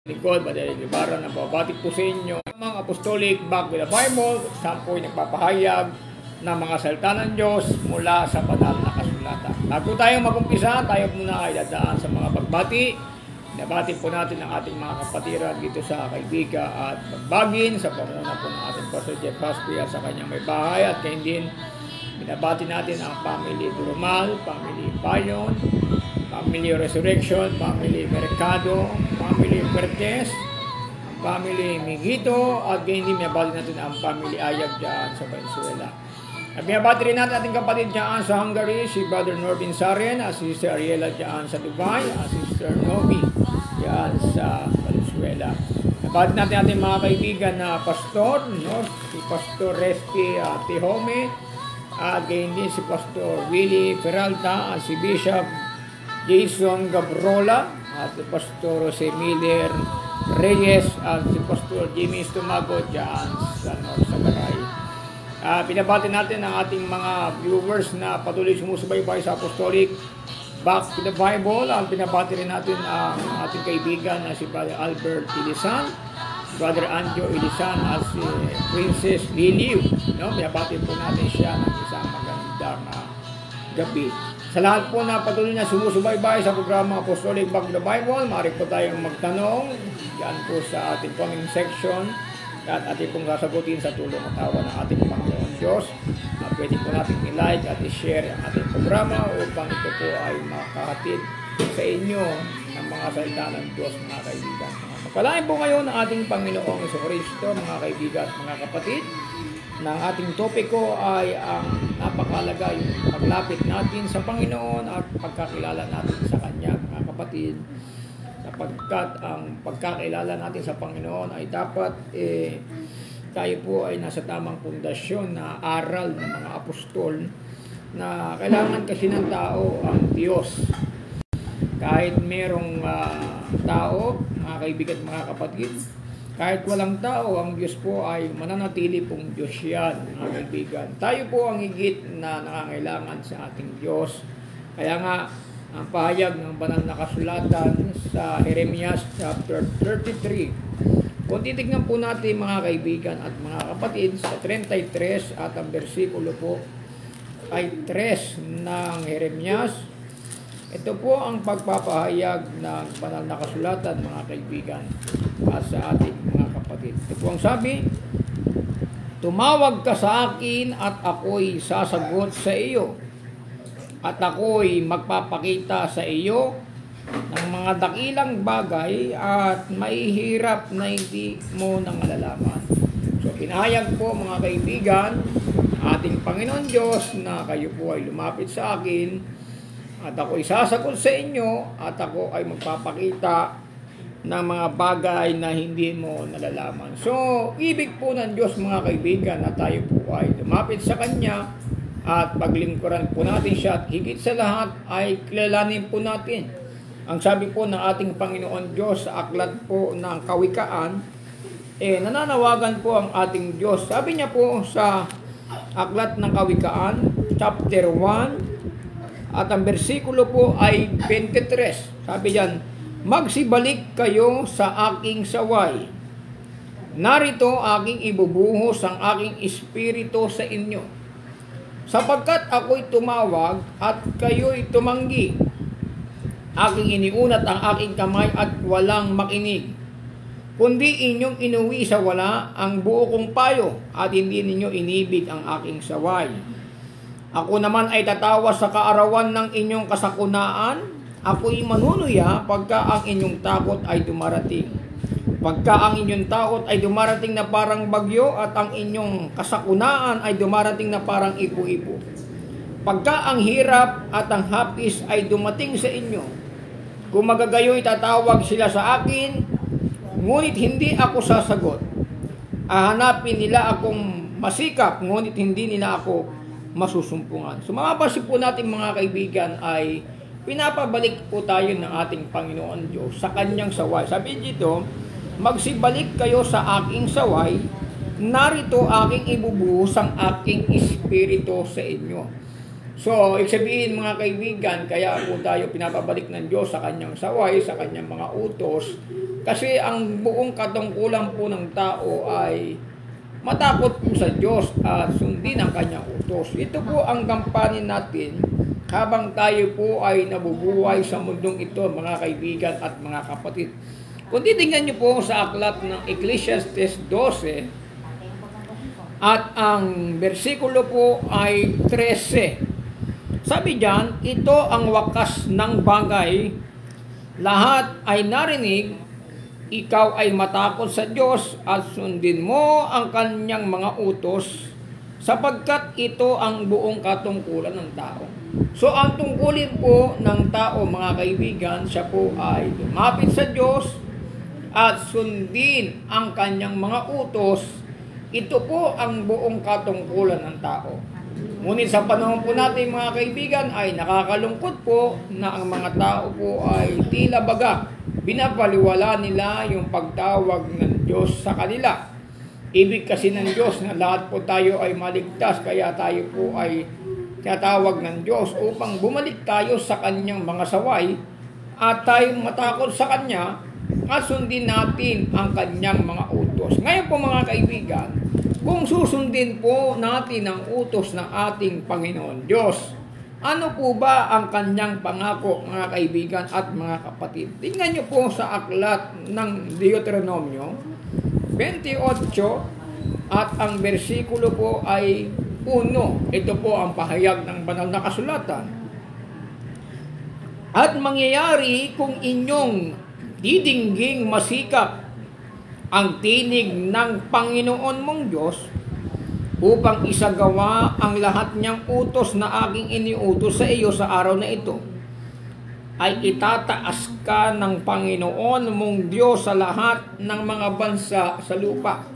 Lingkod, Madaling Ibarra, nababati po sa inyo. Mga Apostolic Back with the Bible, saan po nagpapahayag ng mga salita ng Diyos mula sa banal na kasulatan. Bago tayo mag-umpisa, tayo muna ay dadaan sa mga pagbati. Nabati po natin ang ating mga kapatiran dito sa Kaibiga at Bagbagin, sa pamumuno po ng ating Pastor Jeff Pascual sa kanyang may bahay, at kayo din binabati natin ang family Durumal, family Payon, family Resurrection, family Mercado, family Pertes, family Migito, at ganyan din binabati natin ang family Ayag dyan sa Venezuela. At binabati rin natin ating kapatid dyan sa Hungary, si Brother Norbin Saren, at si Sister Ariela dyan sa Dubai, at si Sister Novi dyan sa Venezuela. Binabati natin ating mga kaibigan na pastor, no? Si Pastor Resty Tihome, at ganyan din si Pastor Willie Peralta, at si Bishop Jason Gabrola, at si Pastor Jose Miller Reyes, at si Pastor Jimmy Stumago dyan sa North Sagaray. Pinabati natin ang ating mga viewers na patuloy sumusubaybay sa Apostolic Back to the Bible. Pinabati rin natin ang ating kaibigan na si Brother Albert Ilisan, Brother Anjo Ilisan, at si Princess Liliw. No? Pinabati po natin siya ng isang magandang gabi. Sa lahat po na patuloy na sumusubaybay sa programa Apostolic Back to the Bible, maaari po tayong magtanong yan po sa ating comment section at ating pong sasagutin sa tulong at awa ng ating Panginoon Diyos. Pwede po natin i-like at i-share ang ating programa upang ito po ay makahatid sa inyo ng mga salita ng Diyos, mga kaibigan. Pagpalain po ngayon ng ating Panginoong Jesucristo, mga kaibigan at mga kapatid. Ng ating topiko ay ang napakalaga yung paglapit natin sa Panginoon at pagkakilala natin sa Kanya, mga kapatid. Sapagkat ang pagkakilala natin sa Panginoon ay dapat tayo po ay nasa tamang pundasyon na aral ng mga apostol na kailangan kasi ng tao ang Diyos. Kahit merong tao, mga kaibigan at mga kapatid, kahit walang tao, ang Diyos po ay mananatili pong Diyos yan, mga kaibigan. Tayo po ang higit na nangangailangan sa ating Diyos. Kaya nga, ang pahayag ng banal na kasulatan sa Jeremias chapter 33. Kung titignan po natin, mga kaibigan at mga kapatid, sa 33 at ang bersikulo po ay 3 ng Jeremias. Ito po ang pagpapahayag ng banal na kasulatan, mga kaibigan, at sa ating mga kapatid. Ito po ang sabi, tumawag ka sa akin at ako'y sasagot sa iyo, at ako'y magpapakita sa iyo ng mga dakilang bagay at mahihirap na hindi mo nang malalaman. So pinahayag po, mga kaibigan, ating Panginoon Diyos na kayo po ay lumapit sa akin at ako ay sasagot sa inyo at ako ay magpapakita ng mga bagay na hindi mo nalalaman. So, ibig po ng Diyos, mga kaibigan, na tayo po ay lumapit sa Kanya at paglingkuran po natin siya, at higit sa lahat ay kilalanin po natin. Ang sabi po ng ating Panginoon Diyos sa aklat po ng Kawikaan, nananawagan po ang ating Diyos. Sabi niya po sa aklat ng Kawikaan, chapter 1, at ang bersikulo po ay 23. Sabi diyan, magsibalik kayo sa aking saway. Narito aking ibubuhos ang aking espiritu sa inyo. Sapagkat ako'y tumawag at kayo'y tumanggi. Aking iniunat ang aking kamay at walang makinig. Kundi inyong inuwi sa wala ang buo kong payo at hindi ninyo inibig ang aking saway. Ako naman ay tatawa sa kaarawan ng inyong kasakunaan. Ako'y manunuya pagka ang inyong takot ay dumarating. Pagka ang inyong takot ay dumarating na parang bagyo at ang inyong kasakunaan ay dumarating na parang ipo-ipo. Pagka ang hirap at ang hapis ay dumating sa inyo, kung magagayo'y tatawag sila sa akin, ngunit hindi ako sasagot. Hahanapin nila akong masikap, ngunit hindi nila ako masusumpungan. So mga base po natin, mga kaibigan, ay pinapabalik po tayo ng ating Panginoon Diyos sa Kanyang saway. Sabi dito, magsibalik kayo sa aking saway, narito aking ibubuhos ang aking espiritu sa inyo. So, ibig sabihin, mga kaibigan, kaya po tayo pinapabalik ng Diyos sa Kanyang saway, sa Kanyang mga utos, Kasi ang buong katungkulan po ng tao ay matakot po sa Diyos at sundin ang kanyang utos. Ito po ang gampanin natin habang tayo po ay nabubuhay sa mundong ito, mga kaibigan at mga kapatid. Kung titingnan niyo po sa aklat ng Ecclesiastes 12, at ang bersikulo po ay 13. Sabi diyan, ito ang wakas ng bagay, lahat ay narinig, ikaw ay matakot sa Diyos at sundin mo ang kanyang mga utos, sapagkat ito ang buong katungkulan ng tao. So ang tungkulin po ng tao, mga kaibigan, siya po ay lumapit sa Diyos at sundin ang kanyang mga utos. Ito po ang buong katungkulan ng tao. Ngunit sa panahon po natin, mga kaibigan, ay nakakalungkot po na ang mga tao po ay tila baga binabaliwala nila yung pagtawag ng Diyos sa kanila. Ibig kasi ng Diyos na lahat po tayo ay maligtas, kaya tayo po ay tinatawag ng Diyos upang bumalik tayo sa kanyang mga saway at tayo matakot sa kanya at sundin natin ang kanyang mga utos. Ngayon po, mga kaibigan, kung susundin po natin ang utos ng ating Panginoon Diyos, ano po ba ang kanyang pangako, mga kaibigan at mga kapatid? Tingnan niyo po sa aklat ng Deuteronomio 28 at ang bersikulo po ay 1. Ito po ang pahayag ng banal na kasulatan. At mangyayari kung inyong didingging masikap ang tinig ng Panginoon mong Diyos upang isagawa ang lahat niyang utos na aking iniutos sa iyo sa araw na ito, ay itataas ka ng Panginoon mong Diyos sa lahat ng mga bansa sa lupa.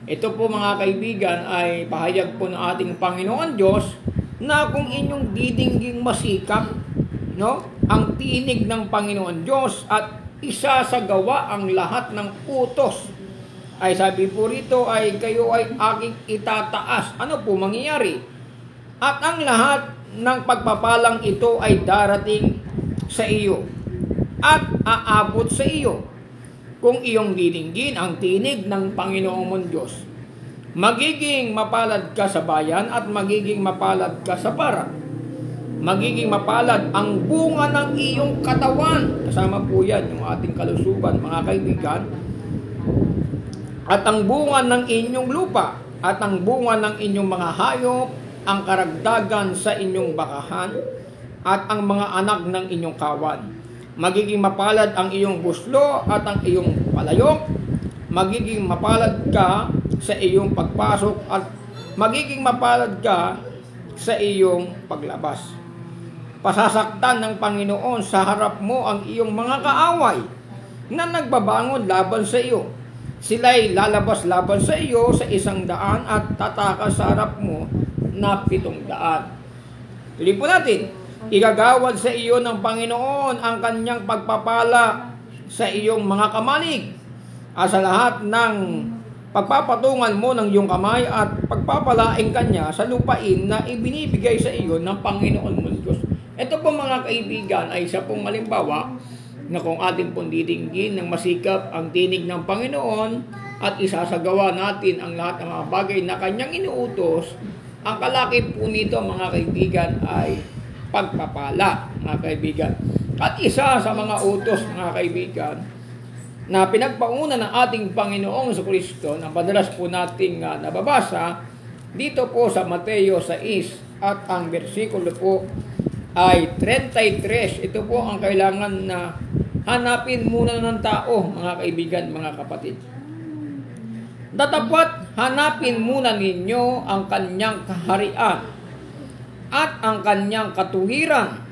Ito po, mga kaibigan, ay pahayag po ng ating Panginoon Diyos na kung inyong didingging masikap, ang tinig ng Panginoon Diyos at isasagawa ang lahat ng utos, ay sabi po rito ay kayo ay aking itataas. Ano po mangyayari? At ang lahat ng pagpapalang ito ay darating sa iyo at aabot sa iyo kung iyong didinggin ang tinig ng Panginoong mong Diyos. Magiging mapalad ka sa bayan at magiging mapalad ka sa parak. Magiging mapalad ang bunga ng iyong katawan. Kasama po yan yung ating kalusugan, mga kaibigan. At ang bunga ng inyong lupa, at ang bunga ng inyong mga hayop, ang karagdagan sa inyong bakahan, at ang mga anak ng inyong kawan. Magiging mapalad ang iyong buslo at ang iyong palayok. Magiging mapalad ka sa iyong pagpasok at magiging mapalad ka sa iyong paglabas. Pasasaktan ng Panginoon sa harap mo ang iyong mga kaaway na nagbabangon laban sa iyo. Sila'y lalabas laban sa iyo sa 100 at tatakas sa harap mo na 700. Tuloy po natin. Igagawad sa iyo ng Panginoon ang kanyang pagpapala sa iyong mga kamalig at sa lahat ng pagpapatungan mo ng iyong kamay at pagpapalaing kanya sa lupain na ibinibigay sa iyo ng Panginoon mong Diyos. Ito po, mga kaibigan, ay isa pong halimbawa na kung atin pong didinggin ng masikap ang tinig ng Panginoon at isasagawa natin ang lahat ng mga bagay na kanyang inuutos, ang kalakip po nito, mga kaibigan, ay pagpapala, mga kaibigan. At isa sa mga utos, mga kaibigan, na pinagpauna ng ating Panginoong Jesucristo na madalas po nating nababasa dito po sa Mateo 6 at ang bersikulo po ay 33. Ito po ang kailangan na hanapin muna ng tao, mga kaibigan, mga kapatid. Datapat hanapin muna ninyo ang kanyang kaharian at ang kanyang katuwiran,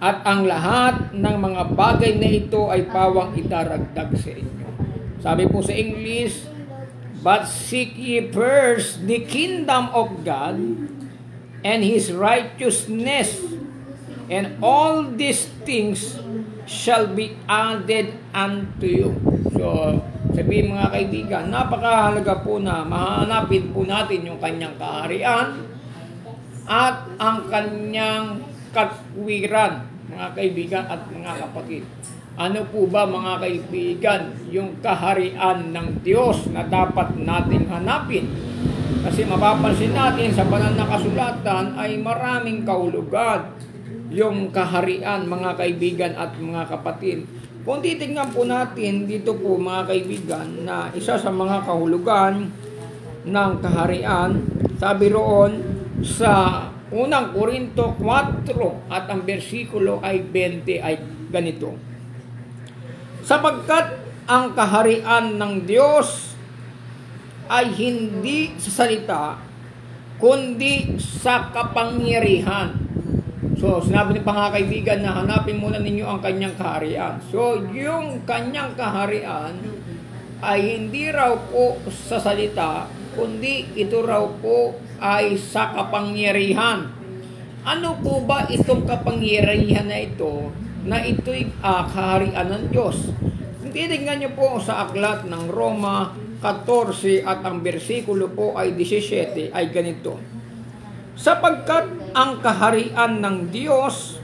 at ang lahat ng mga bagay na ito ay pawang idaragdag sa inyo. Sabi po sa English, but seek ye first the kingdom of God and His righteousness, and all these things shall be added unto you. So, sabihin, mga kaibigan, napakahalaga po na mahanapin po natin yung kanyang kaharian at ang kanyang katwiran, mga kaibigan at mga kapatid. Ano po ba mga kaibigan, yung kaharian ng Diyos na dapat nating hanapin? Kasi mapapansin natin sa banal na kasulatan ay maraming kahulugan yung kaharian mga kaibigan at mga kapatid. Kung titignan po natin dito po mga kaibigan na isa sa mga kahulugan ng kaharian, sabi roon sa unang Korinto 4 at ang bersikulo ay 20 ay ganito. Sapagkat ang kaharian ng Diyos ay hindi sa salita, kundi sa kapangyarihan. So, sinabi ni mga kaibigan na hanapin muna ninyo ang kanyang kaharian. So, yung kanyang kaharian ay hindi raw po sa salita, kundi ito raw po ay sa kapangyarihan. Ano po ba itong kapangyarihan na ito, na ito'y kaharian ng Diyos? Titingnan niyo po sa aklat ng Roma 14 at ang bersikulo po ay 17 ay ganito. Sapagkat ang kaharian ng Diyos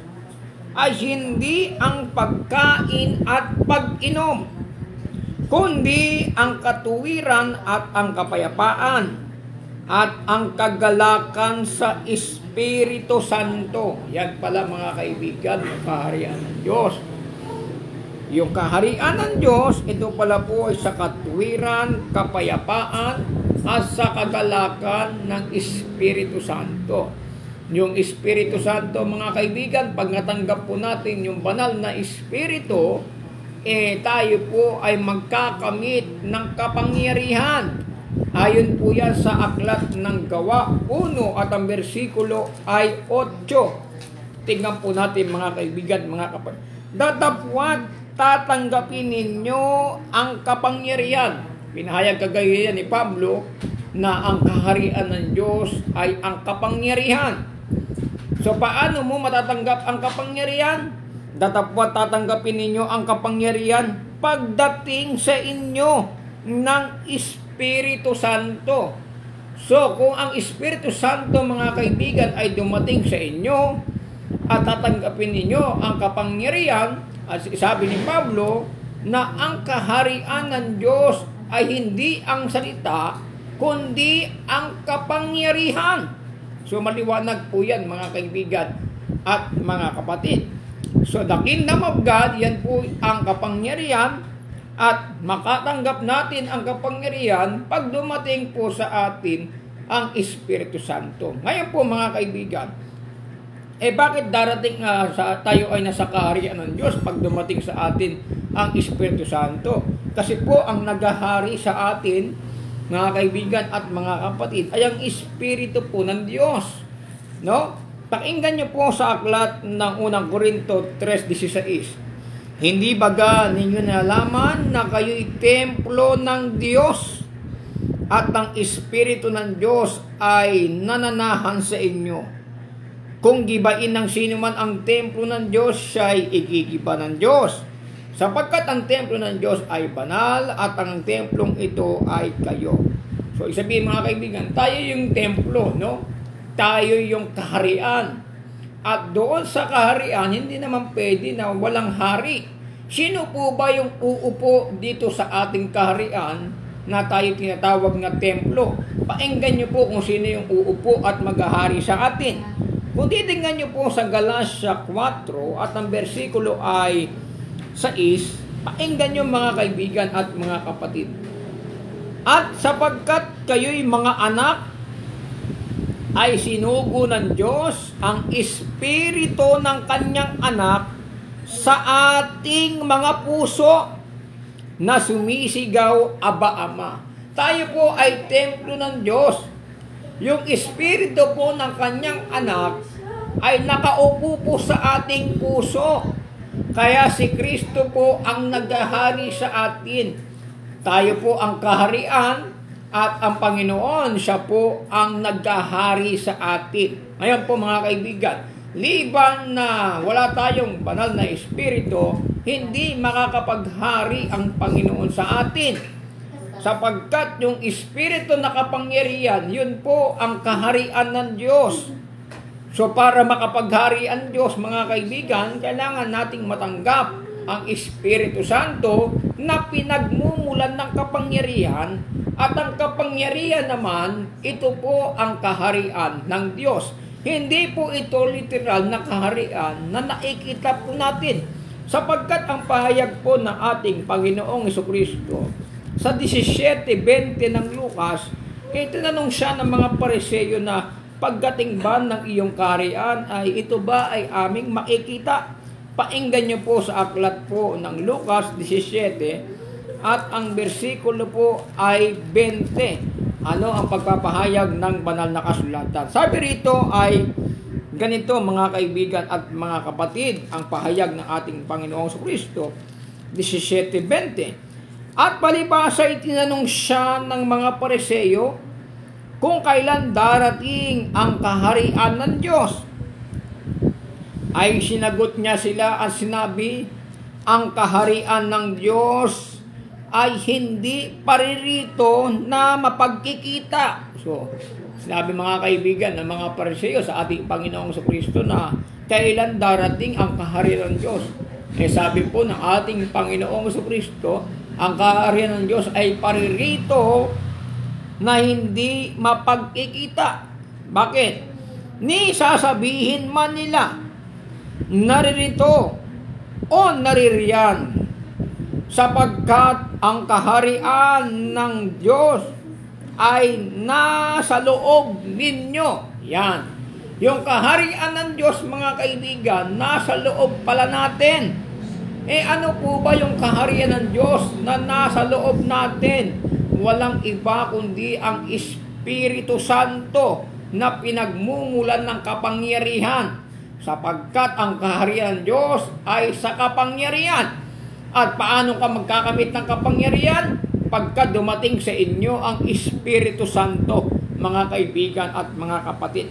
ay hindi ang pagkain at pag-inom, kundi ang katuwiran at ang kapayapaan at ang kagalakan sa Espiritu Santo. Yan pala mga kaibigan, ang kaharian ng Diyos. Yung kaharian ng Diyos, ito pala po ay sa katuwiran, kapayapaan, at sa kagalakan ng Espiritu Santo. Yung Espiritu Santo, mga kaibigan, pag natanggap po natin yung banal na Espiritu, tayo po ay magkakamit ng kapangyarihan. Ayon po yan sa aklat ng Gawa 1 at ang bersikulo ay 8. Tingnan po natin mga kaibigan, mga kapatid. Datapwat tatanggapin ninyo ang kapangyarihan. Pinahayag kagaya ni Pablo na ang kaharian ng Diyos ay ang kapangyarihan. So paano mo matatanggap ang kapangyarihan? Datapwat tatanggapin ninyo ang kapangyarihan pagdating sa inyo ng Espiritu Santo. So kung ang Espiritu Santo mga kaibigan ay dumating sa inyo at tatanggapin ninyo ang kapangyarihan, at sabi ni Pablo na ang kaharian ng Diyos ay hindi ang salita, kundi ang kapangyarihan. So maliwanag po yan mga kaibigan at mga kapatid. So the kingdom of God, yan po ang kapangyarihan at makatanggap natin ang kapangyarihan pag dumating po sa atin ang Espiritu Santo. Ngayon po mga kaibigan, bakit darating tayo ay nasa kaharian ng Diyos pag dumating sa atin ang Espiritu Santo? Kasi po ang naghahari sa atin, mga kaibigan at mga kapatid, ay ang Espiritu po ng Diyos. No? Pakinggan niyo po sa aklat ng unang Korinto 3:16. Hindi baga ninyo nalaman na kayo'y templo ng Diyos at ang Espiritu ng Diyos ay nananahan sa inyo? Kung gibain ng sino man ang templo ng Diyos, siya'y igigiba ng Diyos. Sapagkat ang templo ng Diyos ay banal at ang templong ito ay kayo. So, isabihin mga kaibigan, tayo yung templo, no? Tayo yung kaharian. At doon sa kaharian, hindi naman pwede na walang hari. Sino po ba yung uupo dito sa ating kaharian na tayo tinatawag na templo? Painggan nyo po kung sino yung uupo at maghahari sa atin. Kung titingnan nyo po sa Galatia 4 at ang bersikulo ay 6, painggan nyo mga kaibigan at mga kapatid. At sapagkat kayo'y mga anak, ay sinugo ng Diyos ang Espiritu ng kanyang anak sa ating mga puso na sumisigaw, Aba, Ama. Tayo po ay templo ng Diyos. Yung Espiritu po ng kanyang anak ay nakaupo po sa ating puso. Kaya si Kristo po ang naghahari sa atin. Tayo po ang kaharian at ang Panginoon, siya po ang naghahari sa atin. Ngayon po mga kaibigan, liban na wala tayong banal na Espiritu, hindi makakapaghari ang Panginoon sa atin. Sapagkat yung Espiritu na kapangyarihan, yun po ang kaharian ng Diyos. So para makapaghari ang Diyos, mga kaibigan, kailangan nating matanggap ang Espiritu Santo na pinagmumulan ng kapangyarihan, at ang kapangyarihan naman, ito po ang kaharian ng Diyos. Hindi po ito literal na kaharian na nakikita po natin, sapagkat ang pahayag po ng ating Panginoong Jesucristo sa 17:20 ng Lucas, tinanong siya ng mga Pariseo na pagdating ba ng iyong kaharian ay ito ba ay aming makikita? Painggan niyo po sa aklat po ng Lucas 17 at ang bersikulo po ay 20. Ano ang pagpapahayag ng banal na kasulatan? Sabi rito ay ganito, mga kaibigan at mga kapatid, ang pahayag ng ating Panginoong Jesucristo 17:20. At palibhasa ay tinanong siya ng mga Pariseo kung kailan darating ang kaharian ng Diyos. Ay sinagot niya sila at sinabi, ang kaharian ng Diyos ay hindi paririto na mapagkikita. So, sinabi mga kaibigan ng mga Pariseo sa ating Panginoong Jesucristo na kailan darating ang kaharian ng Diyos. Sabi po ng ating Panginoong Jesucristo, ang kaharian ng Diyos ay paririto na hindi mapagkikita. Bakit? Ni sasabihin man nila, naririto o naririyan, sapagkat ang kaharian ng Diyos ay nasa loob ninyo. Yan. Yung kaharian ng Diyos, mga kaibigan, nasa loob pala natin. Ano po ba yung kaharian ng Diyos na nasa loob natin? Walang iba kundi ang Espiritu Santo na pinagmumulan ng kapangyarihan, sapagkat ang kaharian ng Diyos ay sa kapangyarihan. At paano ka magkakamit ng kapangyarihan? Pagka dumating sa inyo ang Espiritu Santo, mga kaibigan at mga kapatid.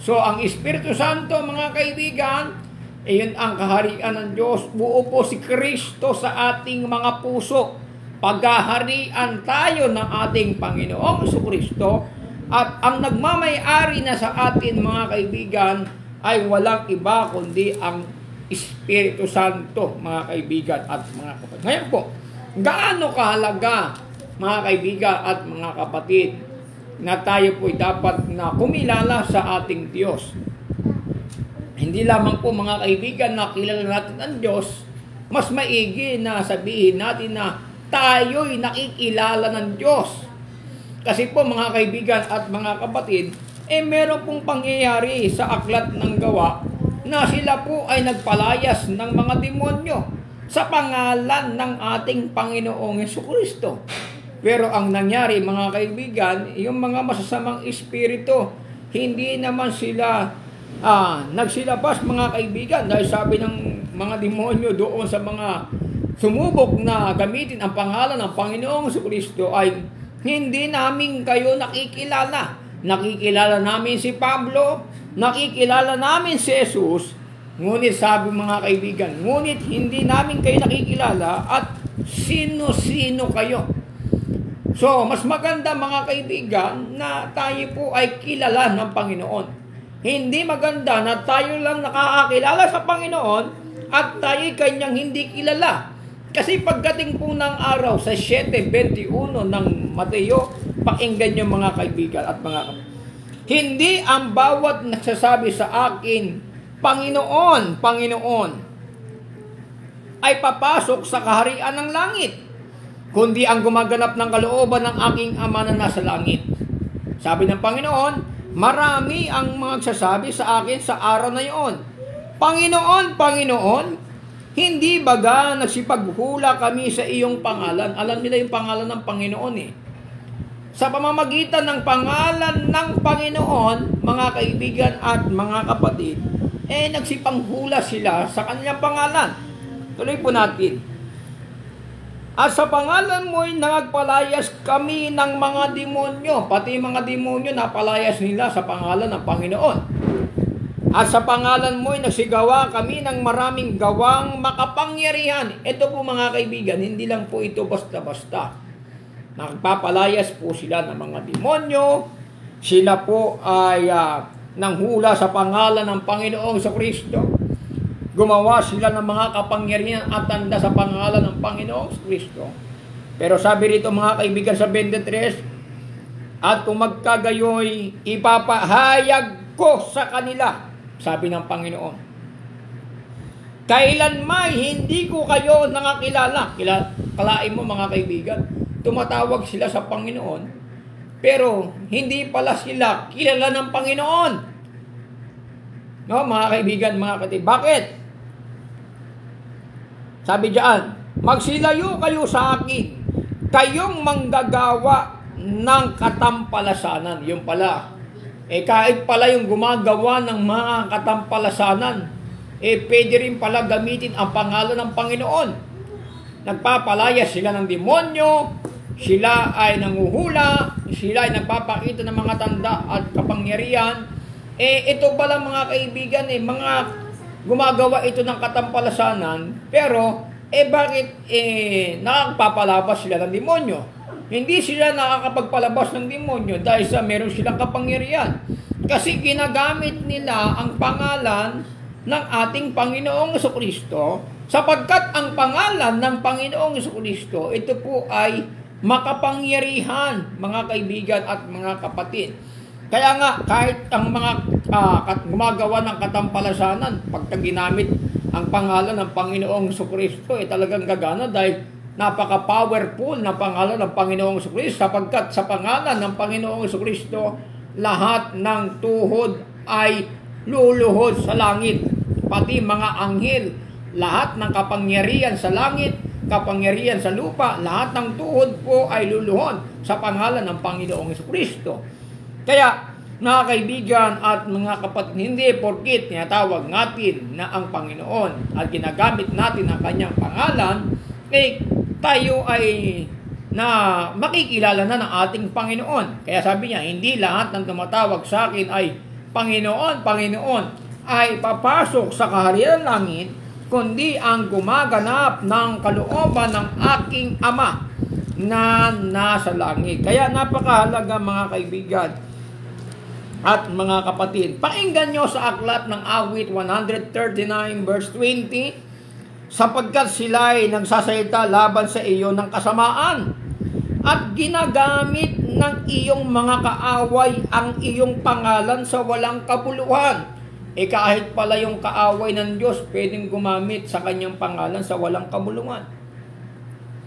So ang Espiritu Santo, mga kaibigan, iyon ang kaharian ng Diyos. Buo po si Kristo sa ating mga puso. Paghaharian tayo ng ating Panginoong Jesucristo, at ang nagmamay-ari na sa atin, mga kaibigan, ay walang iba kundi ang Espiritu Santo, mga kaibigan at mga kapatid. Ngayon po, gaano kahalaga, mga kaibigan at mga kapatid, na tayo po dapat na kumilala sa ating Diyos. Hindi lamang po, mga kaibigan, na kilala natin ang Diyos, mas maigi na sabihin natin na tayo'y nakikilala ng Diyos. Kasi po, mga kaibigan at mga kapatid, meron pong pangyayari sa aklat ng Gawa na sila po ay nagpalayas ng mga demonyo sa pangalan ng ating Panginoong Jesucristo. Pero ang nangyari, mga kaibigan, yung mga masasamang espiritu, hindi naman sila nagsilabas, mga kaibigan, dahil sabi ng mga demonyo doon sa mga sumubok na gamitin ang pangalan ng Panginoong Jesucristo ay, hindi namin kayo nakikilala. Nakikilala namin si Pablo, nakikilala namin si Jesus, ngunit sabi, mga kaibigan, ngunit hindi namin kayo nakikilala at sino-sino kayo. So, mas maganda, mga kaibigan, na tayo po ay kilala ng Panginoon. Hindi maganda na tayo lang nakakakilala sa Panginoon at tayo kanyang hindi kilala. Kasi pagdating po ng araw sa 7:21 ng Mateo, pakinggan niyo, mga kaibigan at mga kapatid. Hindi ang bawat nagsasabi sa akin, Panginoon, Panginoon, ay papasok sa kaharian ng langit, kundi ang gumaganap ng kalooban ng aking Ama na nasa langit. Sabi ng Panginoon, marami ang magsasabi sa akin sa araw na iyon, Panginoon, Panginoon, hindi baga nagsipaghula kami sa iyong pangalan? Alam nila yung pangalan ng Panginoon Sa pamamagitan ng pangalan ng Panginoon, mga kaibigan at mga kapatid, nagsipanghula sila sa kanyang pangalan. Tuloy po natin. At sa pangalan mo'y nagpalayas kami ng mga demonyo. Pati mga demonyo napalayas nila sa pangalan ng Panginoon. At sa pangalan mo'y nagsigawa kami ng maraming gawang makapangyarihan. Ito po, mga kaibigan, hindi lang po ito basta-basta. Nagpapalayas po sila ng mga demonyo. Sila po ay nanghula sa pangalan ng Panginoong Jesucristo. gumawa sila ng mga kapangyarihan at tanda sa pangalan ng Panginoong Kristo. Pero sabi rito mga kaibigan sa 23, at kung magkagayoy, ipapahayag ko sa kanila, sabi ng Panginoon. Kailanman hindi ko kayo nakakilala. Kalain mo mga kaibigan, tumatawag sila sa Panginoon, pero hindi pala sila kilala ng Panginoon. No, mga kaibigan, mga kapatid. Bakit? Sabi diyan, magsilayo kayo sa akin, kayong manggagawa ng katampalasanan. Yung pala, kahit pala yung gumagawa ng mga katampalasanan, pwede rin pala gamitin ang pangalan ng Panginoon. Nagpapalaya sila ng demonyo, sila ay nanguhula, sila ay nagpapakita ng mga tanda at kapangyarihan. Ito pala mga kaibigan, mga gumagawa ito ng katampalasanan, pero bakit nakakapapalabas sila ng demonyo? Hindi sila nakakapagpalabas ng demonyo dahil sa meron silang kapangyarihan. Kasi ginagamit nila ang pangalan ng ating Panginoong Jesucristo, sapagkat ang pangalan ng Panginoong Jesucristo, ito po ay makapangyarihan, mga kaibigan at mga kapatid. Kaya nga, kahit ang mga gumagawa ng katampalasanan, pagka ginamit ang pangalan ng Panginoong Jesucristo, talagang gagana dahil napaka-powerful na pangalan ng Panginoong Jesucristo, sapagkat sa pangalan ng Panginoong Jesucristo, lahat ng tuhod ay luluhod sa langit, pati mga anghel, lahat ng kapangyarihan sa langit, kapangyarihan sa lupa, lahat ng tuhod po ay luluhod sa pangalan ng Panginoong Jesucristo. Kaya, mga kaibigan at mga kapatid, hindi porkit tinatawag natin na ang Panginoon at ginagamit natin ang kanyang pangalan, tayo ay na makikilala na ng ating Panginoon. Kaya sabi niya, hindi lahat ng tumatawag sa akin ay Panginoon, Panginoon, ay papasok sa kaharian ng langit, kundi ang gumaganap ng kalooban ng aking Ama na nasa langit. Kaya napakahalaga mga kaibigan at mga kapatid, pakinggan nyo sa aklat ng awit 139 verse 20, sapagkat sila ay nagsasalita laban sa iyo ng kasamaan at ginagamit ng iyong mga kaaway ang iyong pangalan sa walang kabuluhan. Kahit pala yung kaaway ng Diyos, pwedeng gumamit sa kanyang pangalan sa walang kabuluhan.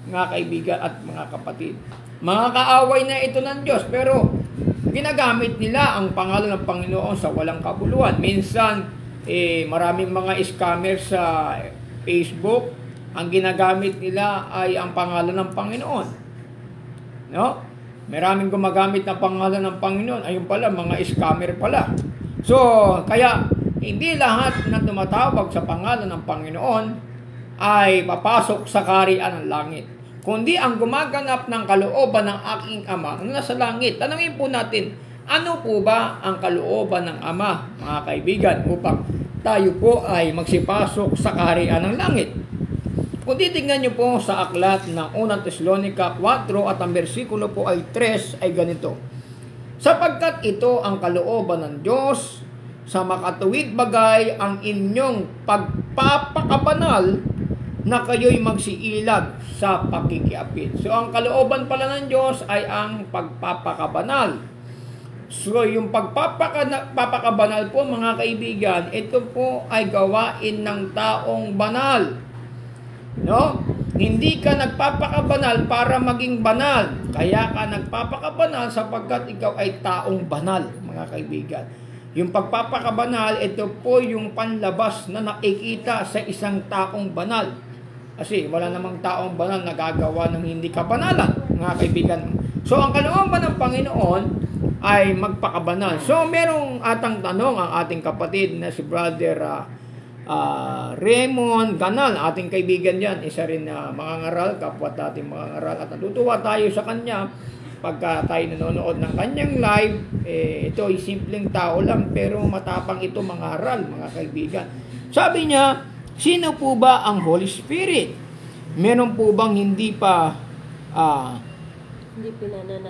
Mga kaibigan at mga kapatid, mga kaaway na ito ng Diyos, pero ginagamit nila ang pangalan ng Panginoon sa walang kabuluhan. Minsan, maraming mga scammer sa Facebook, ang ginagamit nila ay ang pangalan ng Panginoon. No? Maraming gumagamit ng pangalan ng Panginoon, ayun pala, mga scammer pala. So, kaya, hindi lahat na tumatawag sa pangalan ng Panginoon ay papasok sa kaharian ng langit, kundi ang gumaganap ng kalooban ng aking Ama na nasa langit. Tanungin po natin, ano po ba ang kalooban ng Ama, mga kaibigan, upang tayo po ay magsipasok sa kaharian ng langit? Kung titingnan nyo po sa aklat ng 1 Tesalonica 4 at ang versikulo po ay 3 ay ganito, sapagkat ito ang kalooban ng Diyos sa makatuwid bagay ang inyong pagpapakabanal na kayo'y magsiilag sa pakikiapid. So, ang kalooban pala ng Diyos ay ang pagpapakabanal. So, yung pagpapakabanal po, mga kaibigan, ito po ay gawain ng taong banal. No? Hindi ka nagpapakabanal para maging banal. Kaya ka nagpapakabanal sapagkat ikaw ay taong banal, mga kaibigan. Yung pagpapakabanal, ito po yung panlabas na nakikita sa isang taong banal. Kasi wala namang taong banal na gagawa ng hindi kabanalan, mga kaibigan. So, ang kalooban ng Panginoon ay magpakabanal. So, merong atang tanong ang ating kapatid na si Brother Raymond Ganal, ating kaibigan yan. Isa rin na mangangaral, kapwa ating mangangaral. At natutuwa tayo sa kanya pagka tayo nanonood ng kanyang live. Ito ay simpleng tao lang, pero matapang ito mangaral, mga kaibigan. Sabi niya, sino po ba ang Holy Spirit? Meron po bang hindi pa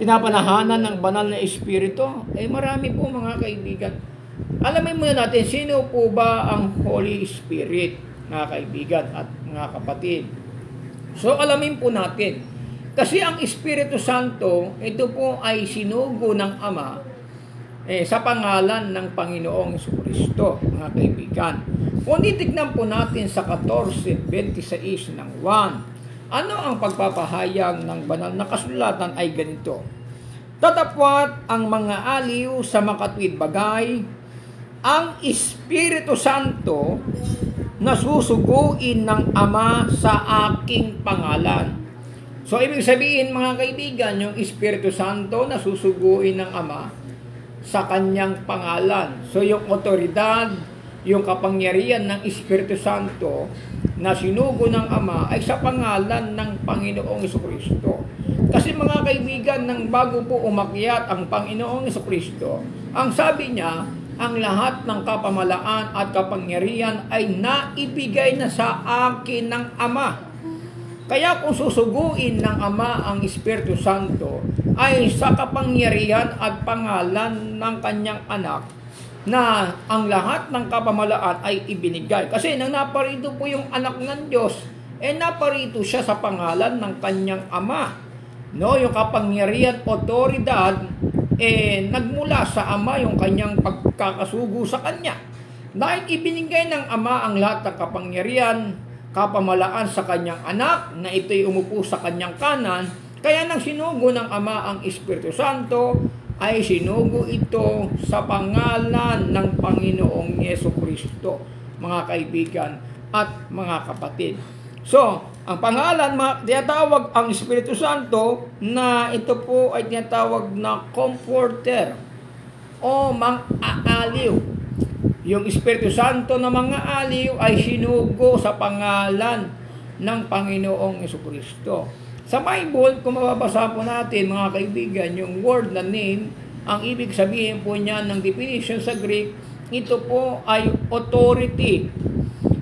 pinapanahanan ng banal na Espiritu? Marami po, mga kaibigan. Alamin muna natin, sino po ba ang Holy Spirit? mga kaibigan at mga kapatid. So alamin po natin, kasi ang Espiritu Santo, ito po ay sinugo ng Ama sa pangalan ng Panginoong Jesucristo, mga kaibigan. Kung titignan po natin sa 14:26 ng 1, ano ang pagpapahayag ng banal na kasulatan ay ganito: tatapwat ang mga aliw sa makatwid bagay, ang Espiritu Santo na susuguin ng Ama sa aking pangalan. So, ibig sabihin mga kaibigan, yung Espiritu Santo na susuguin ng Ama sa kanyang pangalan. So, yung otoridad, yung kapangyarihan ng Espiritu Santo na sinugo ng Ama ay sa pangalan ng Panginoong Jesucristo. Kasi mga kaibigan, nang bago po umakyat ang Panginoong Jesucristo, ang sabi niya, ang lahat ng kapamalaan at kapangyarihan ay naibigay na sa akin ng Ama. Kaya kung susuguin ng Ama ang Espiritu Santo, ay sa kapangyarihan at pangalan ng kanyang anak, na ang lahat ng kapamalaan ay ibinigay. Kasi nang naparito po yung anak ng Diyos, naparito siya sa pangalan ng kanyang Ama. No, yung kapangyarihan, otoridad, nagmula sa Ama yung kanyang pagkakasugo sa kanya. Dahil ibinigay ng Ama ang lahat ng kapangyarihan, kapamalaan sa kanyang anak, na ito'y umupo sa kanyang kanan, kaya nang sinugo ng Ama ang Espiritu Santo, ay sinugo ito sa pangalan ng Panginoong Jesucristo, mga kaibigan at mga kapatid. So, ang pangalan, tinatawag ang Espiritu Santo na ito po ay tinatawag na Comforter o mang-aaliw. Yung Espiritu Santo na mga aliw ay sinugo sa pangalan ng Panginoong Jesucristo. Sa Bible, kung mababasa po natin mga kaibigan, yung word na name, ang ibig sabihin po niya ng definition sa Greek, ito po ay authority.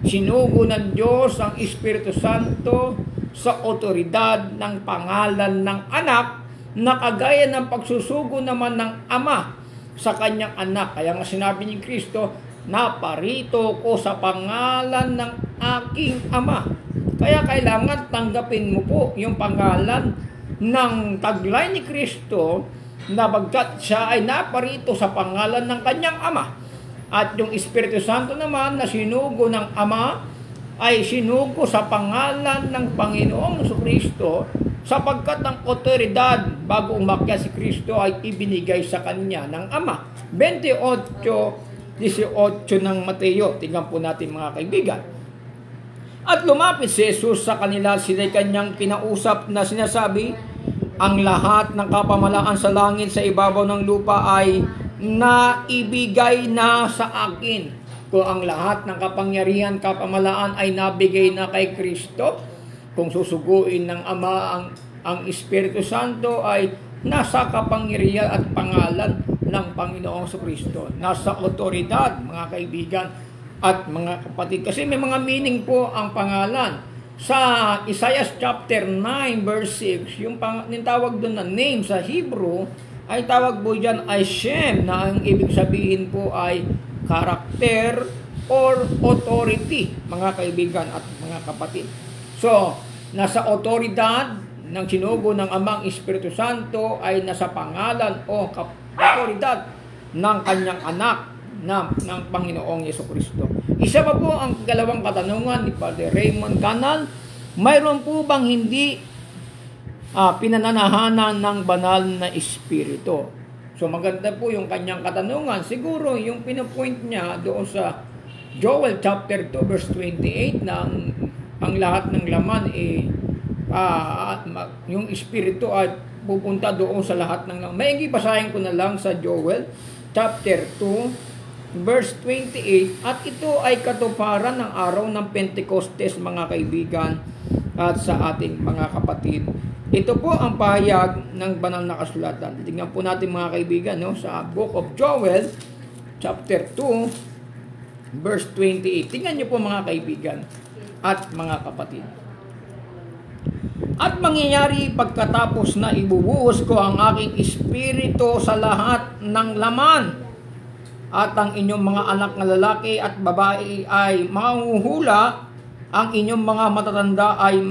Sinugo ng Diyos ang Espiritu Santo sa otoridad ng pangalan ng anak, na kagaya ng pagsusugo naman ng Ama sa kanyang anak. Kaya nga sinabi ni Kristo, naparito ko sa pangalan ng aking Ama. Kaya kailangan tanggapin mo po yung pangalan ng taglay ni Kristo, na bagkat siya ay naparito sa pangalan ng kanyang Ama. At yung Espiritu Santo naman na sinugo ng Ama ay sinugo sa pangalan ng Panginoong Jesucristo, sapagkat ang otoridad bago umakyat si Kristo ay ibinigay sa kanya ng Ama. 28:18 ng Mateo. Tingnan po natin mga kaibigan. At lumapit si Jesus sa kanila, sila'y kanyang kinausap na sinasabi, ang lahat ng kapamalaan sa langit sa ibabaw ng lupa ay naibigay na sa akin. Kung ang lahat ng kapangyarihan, kapamalaan ay nabigay na kay Kristo, kung susuguin ng Ama ang Espiritu Santo ay nasa kapangyarihan at pangalan ng Panginoong Jesucristo. Nasa otoridad, mga kaibigan at mga kapatid. Kasi may mga meaning po ang pangalan. Sa Isaiah chapter 9 verse 6, yung tawag doon na name sa Hebrew, ay tawag po dyan ay Shem, na ang ibig sabihin po ay character or authority, mga kaibigan at mga kapatid. So, nasa otoridad ng sinugo ng Amang Espiritu Santo ay nasa pangalan o otoridad ng kanyang anak ng Panginoong Jesucristo. Isa pa po ang dalawang katanungan ni Father Raymond Canal, mayroon po bang hindi pinananahanan ng banal na Espiritu? So maganda po yung kanyang katanungan. Siguro yung pinapoint niya doon sa Joel chapter 2 verse 28 na ang lahat ng laman yung Espiritu ay pupunta doon sa lahat ng laman. Maigi basahin ko na lang sa Joel chapter 2 verse 28, at ito ay katuparan ng araw ng Pentecostes, mga kaibigan at sa ating mga kapatid. Ito po ang pahayag ng banal na kasulatan. Tingnan po natin mga kaibigan sa Book of Joel chapter 2 verse 28. Tingnan niyo po mga kaibigan at mga kapatid. At mangyayari pagkatapos na ibubuhos ko ang aking espiritu sa lahat ng laman, at ang inyong mga anak na lalaki at babae ay manghuhula, ang inyong mga matatanda ay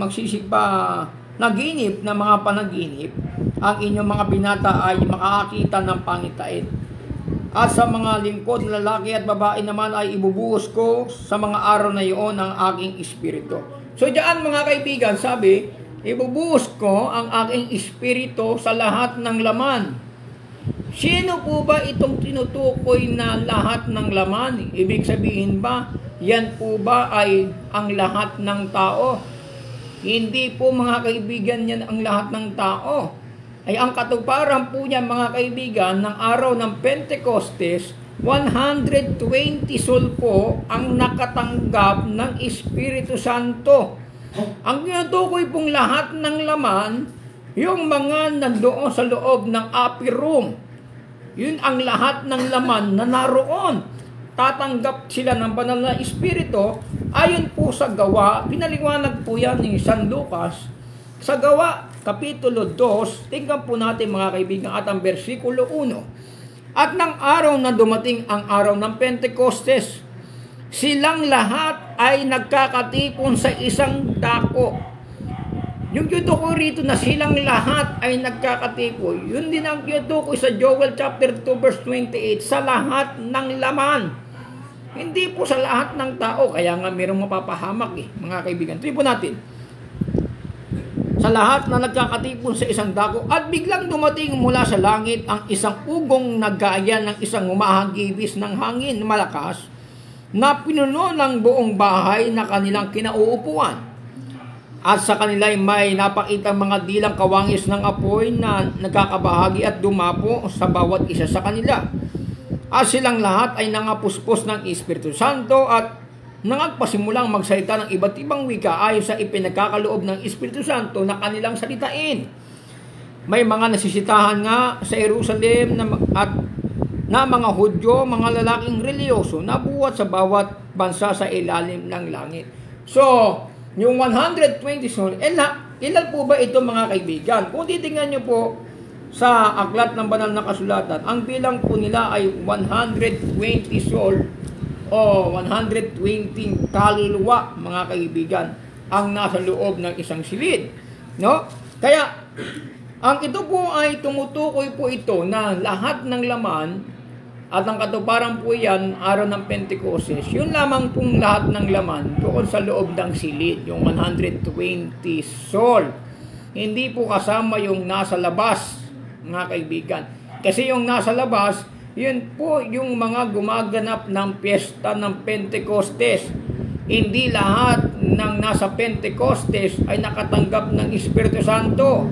naginip na mga panaginip, ang inyong mga binata ay makakakita ng pangitain. At sa mga lingkod na lalaki at babae naman ay ibubuhos ko sa mga araw na iyon ang aking espiritu. So diyan mga kaibigan, sabi, ibubuhos ko ang aking espiritu sa lahat ng laman. Sino po ba itong tinutukoy na lahat ng laman? Ibig sabihin ba, yan po ba ay ang lahat ng tao? Hindi po mga kaibigan, yan ang lahat ng tao. Ay ang katuparan po niya mga kaibigan ng araw ng Pentecostes, 120 soul po ang nakatanggap ng Espiritu Santo. Ang tinutukoy pong lahat ng laman, yung mga nandoon sa loob ng upper room. Yun ang lahat ng laman na naroon. Tatanggap sila ng banal na Espiritu ayon po sa Gawa. Pinaliwanag po yan ni San Lucas. Sa Gawa, Kapitulo 2, tingnan po natin mga kaibigan at ang versikulo 1. At ng araw na dumating ang araw ng Pentecostes, silang lahat ay nagkakatipon sa isang dako. Yung yuto rito na silang lahat ay nagkakatipon, yun din ang yuto sa Joel chapter 2 verse 28, sa lahat ng laman. Hindi po sa lahat ng tao, kaya nga mayroong mapapahamak mga kaibigan. Tingnan po natin. Sa lahat na nagkakatipon sa isang dako, at biglang dumating mula sa langit ang isang ugong na gaya ng isang humahagibis ng hangin malakas, na pinuno ng buong bahay na kanilang kinauupuan. At sa kanila may napakitang mga dilang kawangis ng apoy na nagkakabahagi at dumapo sa bawat isa sa kanila. At silang lahat ay nangapuspos ng Espiritu Santo at nangagpasimulang magsalita ng iba't ibang wika ayon sa ipinagkakaloob ng Espiritu Santo na kanilang salitain. May mga nasisitahan nga sa Jerusalem na mga Hudyo, mga lalaking reliyoso na buhat sa bawat bansa sa ilalim ng langit. So, yung 120 soul, ilan po ba ito mga kaibigan? Kung titingnan nyo po sa aklat ng banal na kasulatan, ang bilang po nila ay 120 soul o 120 kaluluwa mga kaibigan ang nasa loob ng isang silid. No? Kaya, ang ito po ay tumutukoy po ito na lahat ng laman at ang katuparan po yan, araw ng Pentecostes, yun lamang pong lahat ng laman doon sa loob ng silid, yung 120 soul. Hindi po kasama yung nasa labas, mga kaibigan. Kasi yung nasa labas, yun po yung mga gumaganap ng piyesta ng Pentecostes. Hindi lahat ng nasa Pentecostes ay nakatanggap ng Espiritu Santo.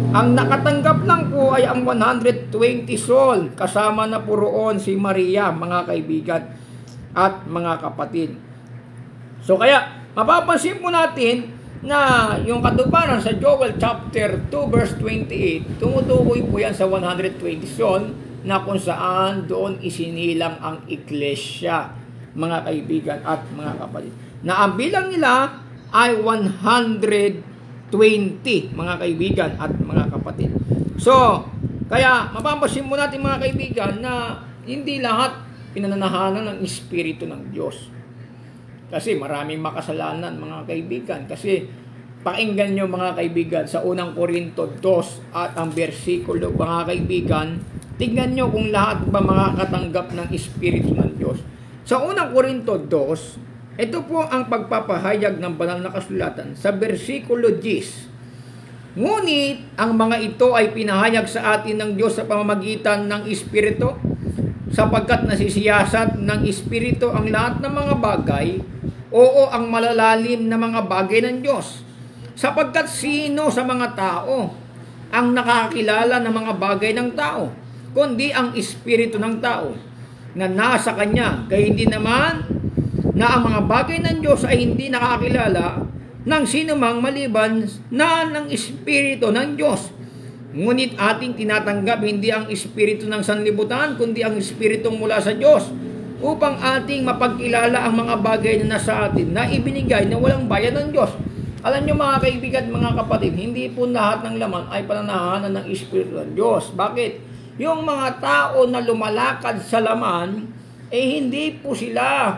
Ang nakatanggap lang po ay ang 120 soul, kasama na po roon si Maria, mga kaibigan at mga kapatid. So kaya, mapapansin po natin na yung katuparan sa Joel chapter 2 verse 28, tumutukoy po yan sa 120 soul na kung saan doon isinilang ang iglesia, mga kaibigan at mga kapatid. Na ang bilang nila ay 120, mga kaibigan at mga kapatid. So, kaya mapapansin mo natin mga kaibigan na hindi lahat pinananahanan ng Espiritu ng Diyos. Kasi maraming makasalanan mga kaibigan. Kasi pakinggan nyo mga kaibigan sa unang Korinto 2 at ang versikulo mga kaibigan, tingnan nyo kung lahat ba makakatanggap ng Espiritu ng Diyos. Sa unang Korinto 2, ito po ang pagpapahayag ng banal na kasulatan sa versikulo 10. Ngunit ang mga ito ay pinahayag sa atin ng Diyos sa pamamagitan ng Espiritu, sapagkat nasisiyasat ng Espiritu ang lahat ng mga bagay, oo, ang malalalim na mga bagay ng Diyos. Sapagkat sino sa mga tao ang nakakilala ng mga bagay ng tao, kundi ang Espiritu ng tao na nasa kanya. Kaya hindi naman na ang mga bagay ng Diyos ay hindi nakakilala ng sino mang maliban na ng Espiritu ng Diyos. Ngunit ating tinatanggap hindi ang Espiritu ng sanlibutan, kundi ang Espiritu mula sa Diyos, upang ating mapagkilala ang mga bagay na nasa atin na ibinigay na walang bayad ng Diyos. Alam nyo mga kaibigan, mga kapatid, hindi po lahat ng laman ay pananahanan ng Espiritu ng Diyos. Bakit? Yung mga tao na lumalakad sa laman, hindi po sila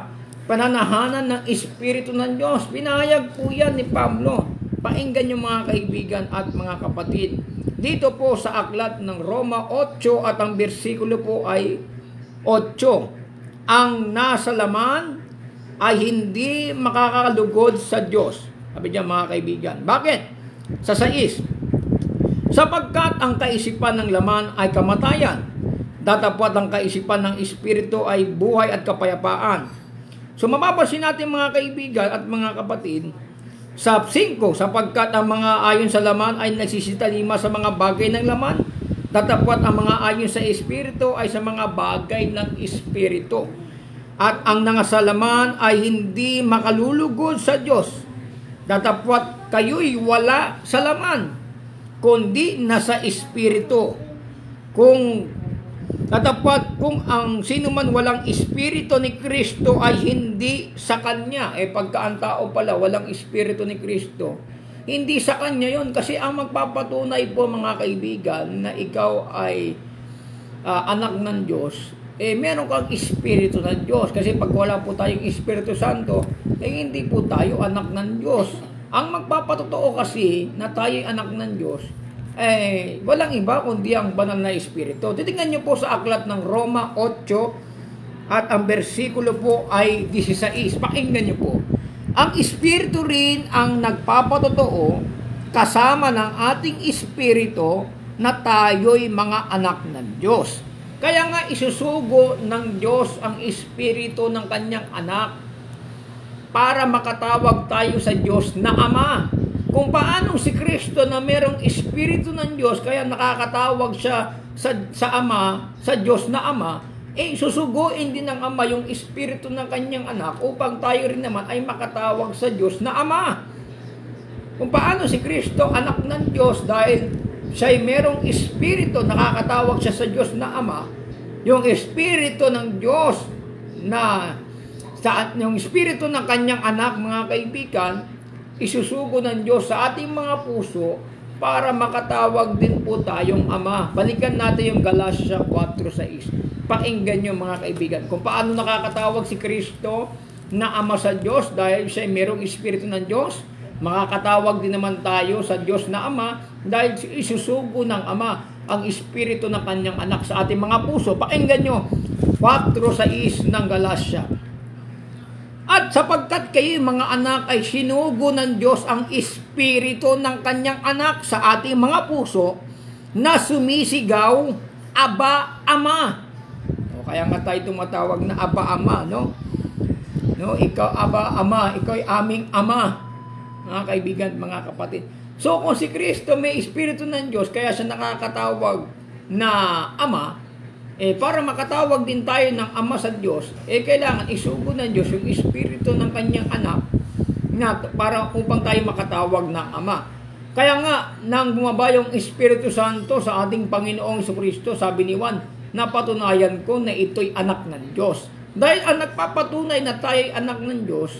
pananahanan ng Espiritu ng Diyos. Pinahayag po yan ni Pablo. Painggan nyo mga kaibigan at mga kapatid. Dito po sa aklat ng Roma 8 at ang bersikulo po ay 8. Ang nasa laman ay hindi makakalugod sa Diyos. Sabi niya mga kaibigan. Bakit? Sa 6. Sapagkat ang kaisipan ng laman ay kamatayan. Datapwat ang kaisipan ng Espiritu ay buhay at kapayapaan. So mapapansin natin mga kaibigan at mga kapatid, sa 5, sapagkat ang mga ayon sa laman ay nagsisitalima sa mga bagay ng laman, datapwat ang mga ayon sa Espiritu ay sa mga bagay ng Espiritu. At ang nangasalaman ay hindi makalulugod sa Diyos, datapwat kayo'y wala sa laman, kundi nasa Espiritu. Datapwat kung ang sino man walang Espiritu ni Kristo ay hindi sa Kanya. Pagka ang tao pala walang Espiritu ni Kristo, hindi sa Kanya yon. Kasi ang magpapatunay po mga kaibigan na ikaw ay anak ng Diyos, meron kang Espiritu ng Diyos. Kasi pag wala po tayong Espiritu Santo, hindi po tayo anak ng Diyos. Ang magpapatotoo kasi na tayo anak ng Diyos, walang iba kundi ang banal na Espiritu. Titingnan nyo po sa aklat ng Roma 8 at ang bersikulo po ay 16. Pakinggan nyo po. Ang Espiritu rin ang nagpapatotoo kasama ng ating Espiritu na tayo'y mga anak ng Diyos. Kaya nga isusugo ng Diyos ang Espiritu ng kanyang anak para makatawag tayo sa Diyos na Ama. Kung paanong si Kristo na merong Espiritu ng Diyos, kaya nakakatawag siya sa Ama, sa Diyos na Ama, susuguin din ng Ama yung Espiritu ng kanyang anak upang tayo rin naman ay makatawag sa Diyos na Ama. Kung paano si Kristo anak ng Diyos dahil siya ay merong Espiritu, nakakatawag siya sa Diyos na Ama, yung Espiritu ng Diyos yung Espiritu ng kanyang anak, mga kaibigan, isusugo ng Diyos sa ating mga puso para makatawag din po tayong Ama. Balikan natin yung Galatia 4:6. Pakinggan nyo mga kaibigan kung paano nakakatawag si Kristo na Ama sa Diyos dahil siya merong Espiritu ng Diyos. Makakatawag din naman tayo sa Diyos na Ama dahil isusugo ng Ama ang Espiritu ng kanyang anak sa ating mga puso. Pakinggan nyo 4:6 ng Galatia. At sapagkat kayo mga anak ay sinugo ng Diyos ang Espiritu ng kanyang anak sa ating mga puso na sumisigaw, Aba, Ama. Kaya nga tayo tumatawag na Aba, Ama, no? Ikaw, Aba, Ama, ikaw ay aming Ama. Mga kaibigan, mga kapatid. So kung si Kristo may Espiritu ng Diyos, kaya siya nakakatawag na Ama, para makatawag din tayo ng Ama sa Diyos, kailangan isugo ng Diyos yung Espiritu ng kanyang anak para upang tayo makatawag ng Ama. Kaya nga, nang bumaba yung Espiritu Santo sa ating Panginoong Jesucristo, sabi ni Juan, napatunayan ko na ito'y anak ng Diyos. Dahil ang nagpapatunay na tayo'y anak ng Diyos,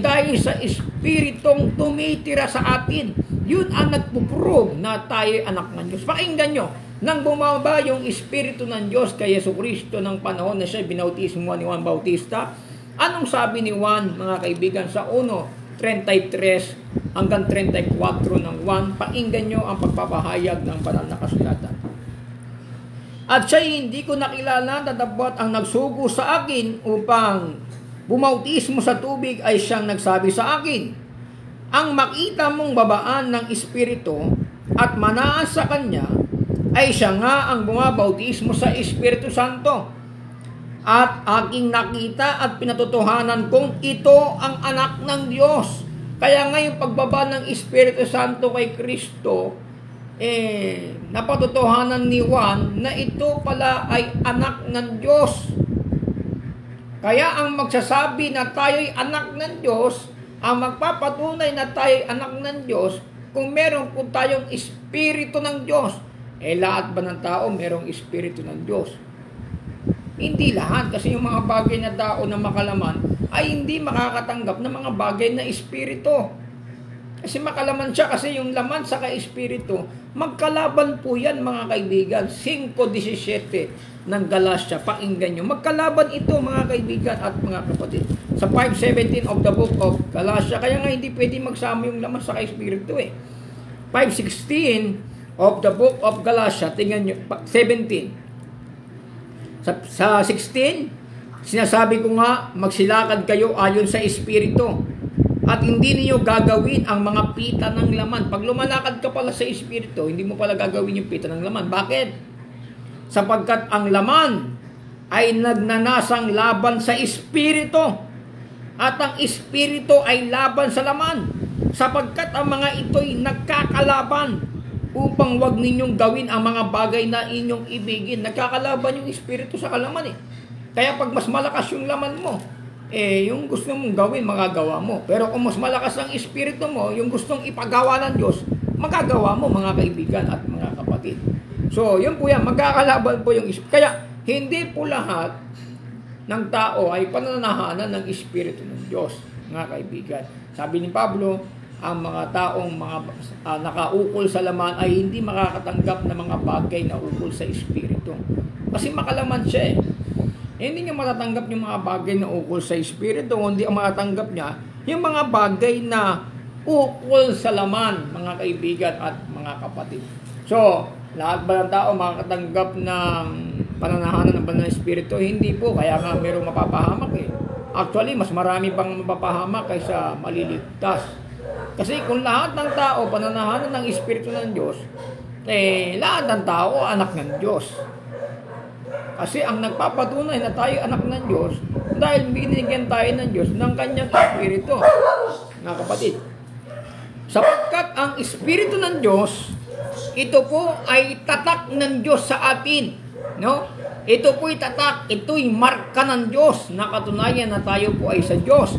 dahil sa Espiritong tumitira sa atin, yun ang nagpuprove na tayo'y anak ng Diyos. Pakinggan nyo, nang bumaba yung Espiritu ng Diyos kay Jesucristo ng panahon na siya binautismo ni Juan Bautista, anong sabi ni Juan, mga kaibigan, sa 1:33 hanggang 34 ng Juan? Pakinggan nyo ang pagpapahayag ng banal na kasulatan. At siya'y hindi ko nakilala, datapwat ang nagsugo sa akin upang bumautismo sa tubig ay siyang nagsabi sa akin, ang makita mong babaan ng Espiritu at manaas sa kanya, ay siya nga ang bumabautismo sa Espiritu Santo. At aking nakita at pinatotohanan kong ito ang anak ng Diyos. Kaya nga yung pagbaba ng Espiritu Santo kay Kristo, napatotohanan ni Juan na ito pala ay anak ng Diyos. Kaya ang magsasabi na tayo'y anak ng Diyos, ang magpapatunay na tayo'y anak ng Diyos, kung meron po tayong Espiritu ng Diyos. Lahat ba ng tao merong Espiritu ng Diyos? Hindi lahat, kasi yung mga bagay na tao na makalaman ay hindi makakatanggap ng mga bagay na Espiritu. Kasi makalaman siya, kasi yung laman sa espiritu, magkalaban po yan mga kaibigan. 5:17 ng Galatia, pakinggan nyo. Magkalaban ito mga kaibigan at mga kapatid. Sa 5:17 of the book of Galatia, kaya nga hindi pwede magsama yung laman sa espiritu eh. 5:16 of the book of Galatia, tingnan nyo, 17. Sa 16, sinasabi ko nga, magsilakad kayo ayon sa espiritu. At hindi niyo gagawin ang mga pita ng laman. Pag lumalakad ka pala sa espiritu, hindi mo pala gagawin yung pita ng laman. Bakit? Sapagkat ang laman ay nagnanasang laban sa espiritu. At ang espiritu ay laban sa laman. Sapagkat ang mga ito'y nagkakalaban upang wag ninyong gawin ang mga bagay na inyong ibigin. Nagkakalaban yung espiritu sa kalaman eh. Kaya pag mas malakas yung laman mo, yung gusto mong gawin, magagawa mo. Pero kung mas malakas ang espiritu mo, yung gustong ipagawa ng Diyos, magagawa mo mga kaibigan at mga kapatid. So, yun po yan, magkakalaban po yung espiritu. Kaya, hindi po lahat ng tao ay pananahanan ng espiritu ng Diyos, mga kaibigan. Sabi ni Pablo, ang mga taong nakaukol sa laman ay hindi makakatanggap ng mga bagay na ukol sa espiritu. Kasi makalaman siya eh. Hindi niya matatanggap yung mga bagay na ukol sa espiritu, hindi ang matatanggap niya yung mga bagay na ukol sa laman, mga kaibigan at mga kapatid. So, lahat ba ng tao makakatanggap ng pananahanan ng banal na espiritu? Hindi po, kaya nga mayroong mapapahamak eh. Actually, mas marami pang mapapahamak kaysa maliligtas. Kasi kung lahat ng tao pananahanan ng espiritu ng Diyos, lahat ng tao anak ng Diyos. Kasi ang nagpapatunay na tayo anak ng Diyos, dahil binigyan tayo ng Diyos ng kanyang espiritu. Mga kapatid, sapagkat ang espiritu ng Diyos, ito po ay tatak ng Diyos sa atin. No? Ito po ay tatak, ito'y marka ng Diyos na katunayan na tayo po ay sa Diyos.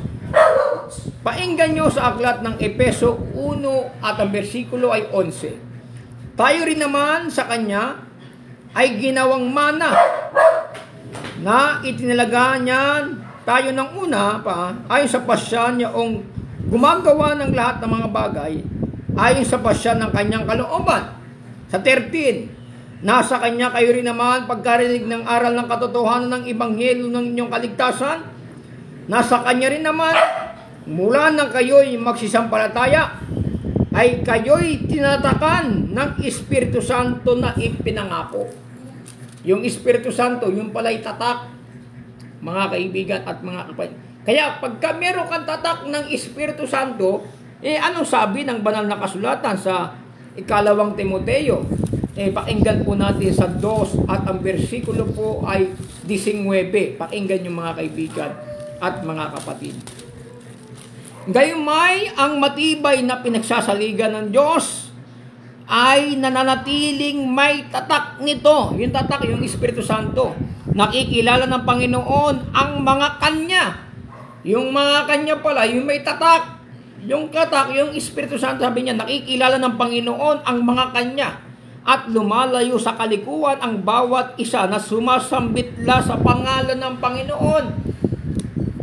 Painggan nyo sa aklat ng Efeso 1 at ang bersikulo ay 11. Tayo rin naman sa Kanya ay ginawang mana na itinalaga niyan tayo ng una pa ayon sa pasya niyang gumagawa ng lahat ng mga bagay ayon sa pasya ng kanyang kalooban. Sa 13, nasa kanya kayo rin naman pagkarinig ng aral ng katotohanan ng ibanghelo ng inyong kaligtasan. Nasa kanya rin naman mula nang kayo'y magsisampalataya ay kayo'y tinatakan ng Espiritu Santo na ipinangako. Yung Espiritu Santo, yung pala'y tatak, mga kaibigan at mga kapatid. Kaya pagka meron kang tatak ng Espiritu Santo, anong sabi ng banal na kasulatan sa 2 Timoteo? Pakinggan po natin sa 2 at ang bersikulo po ay 19. Pakinggan yung mga kaibigan at mga kapatid. Gayumay ang matibay na pinagsasaligan ng Diyos ay nananatiling may tatak nito. Yung tatak, yung Espiritu Santo. Nakikilala ng Panginoon ang mga kanya. Yung mga kanya pala, yung may tatak. Yung tatak, yung Espiritu Santo, sabi niya, nakikilala ng Panginoon ang mga kanya. At lumalayo sa kalikuan ang bawat isa na sumasambitla sa pangalan ng Panginoon.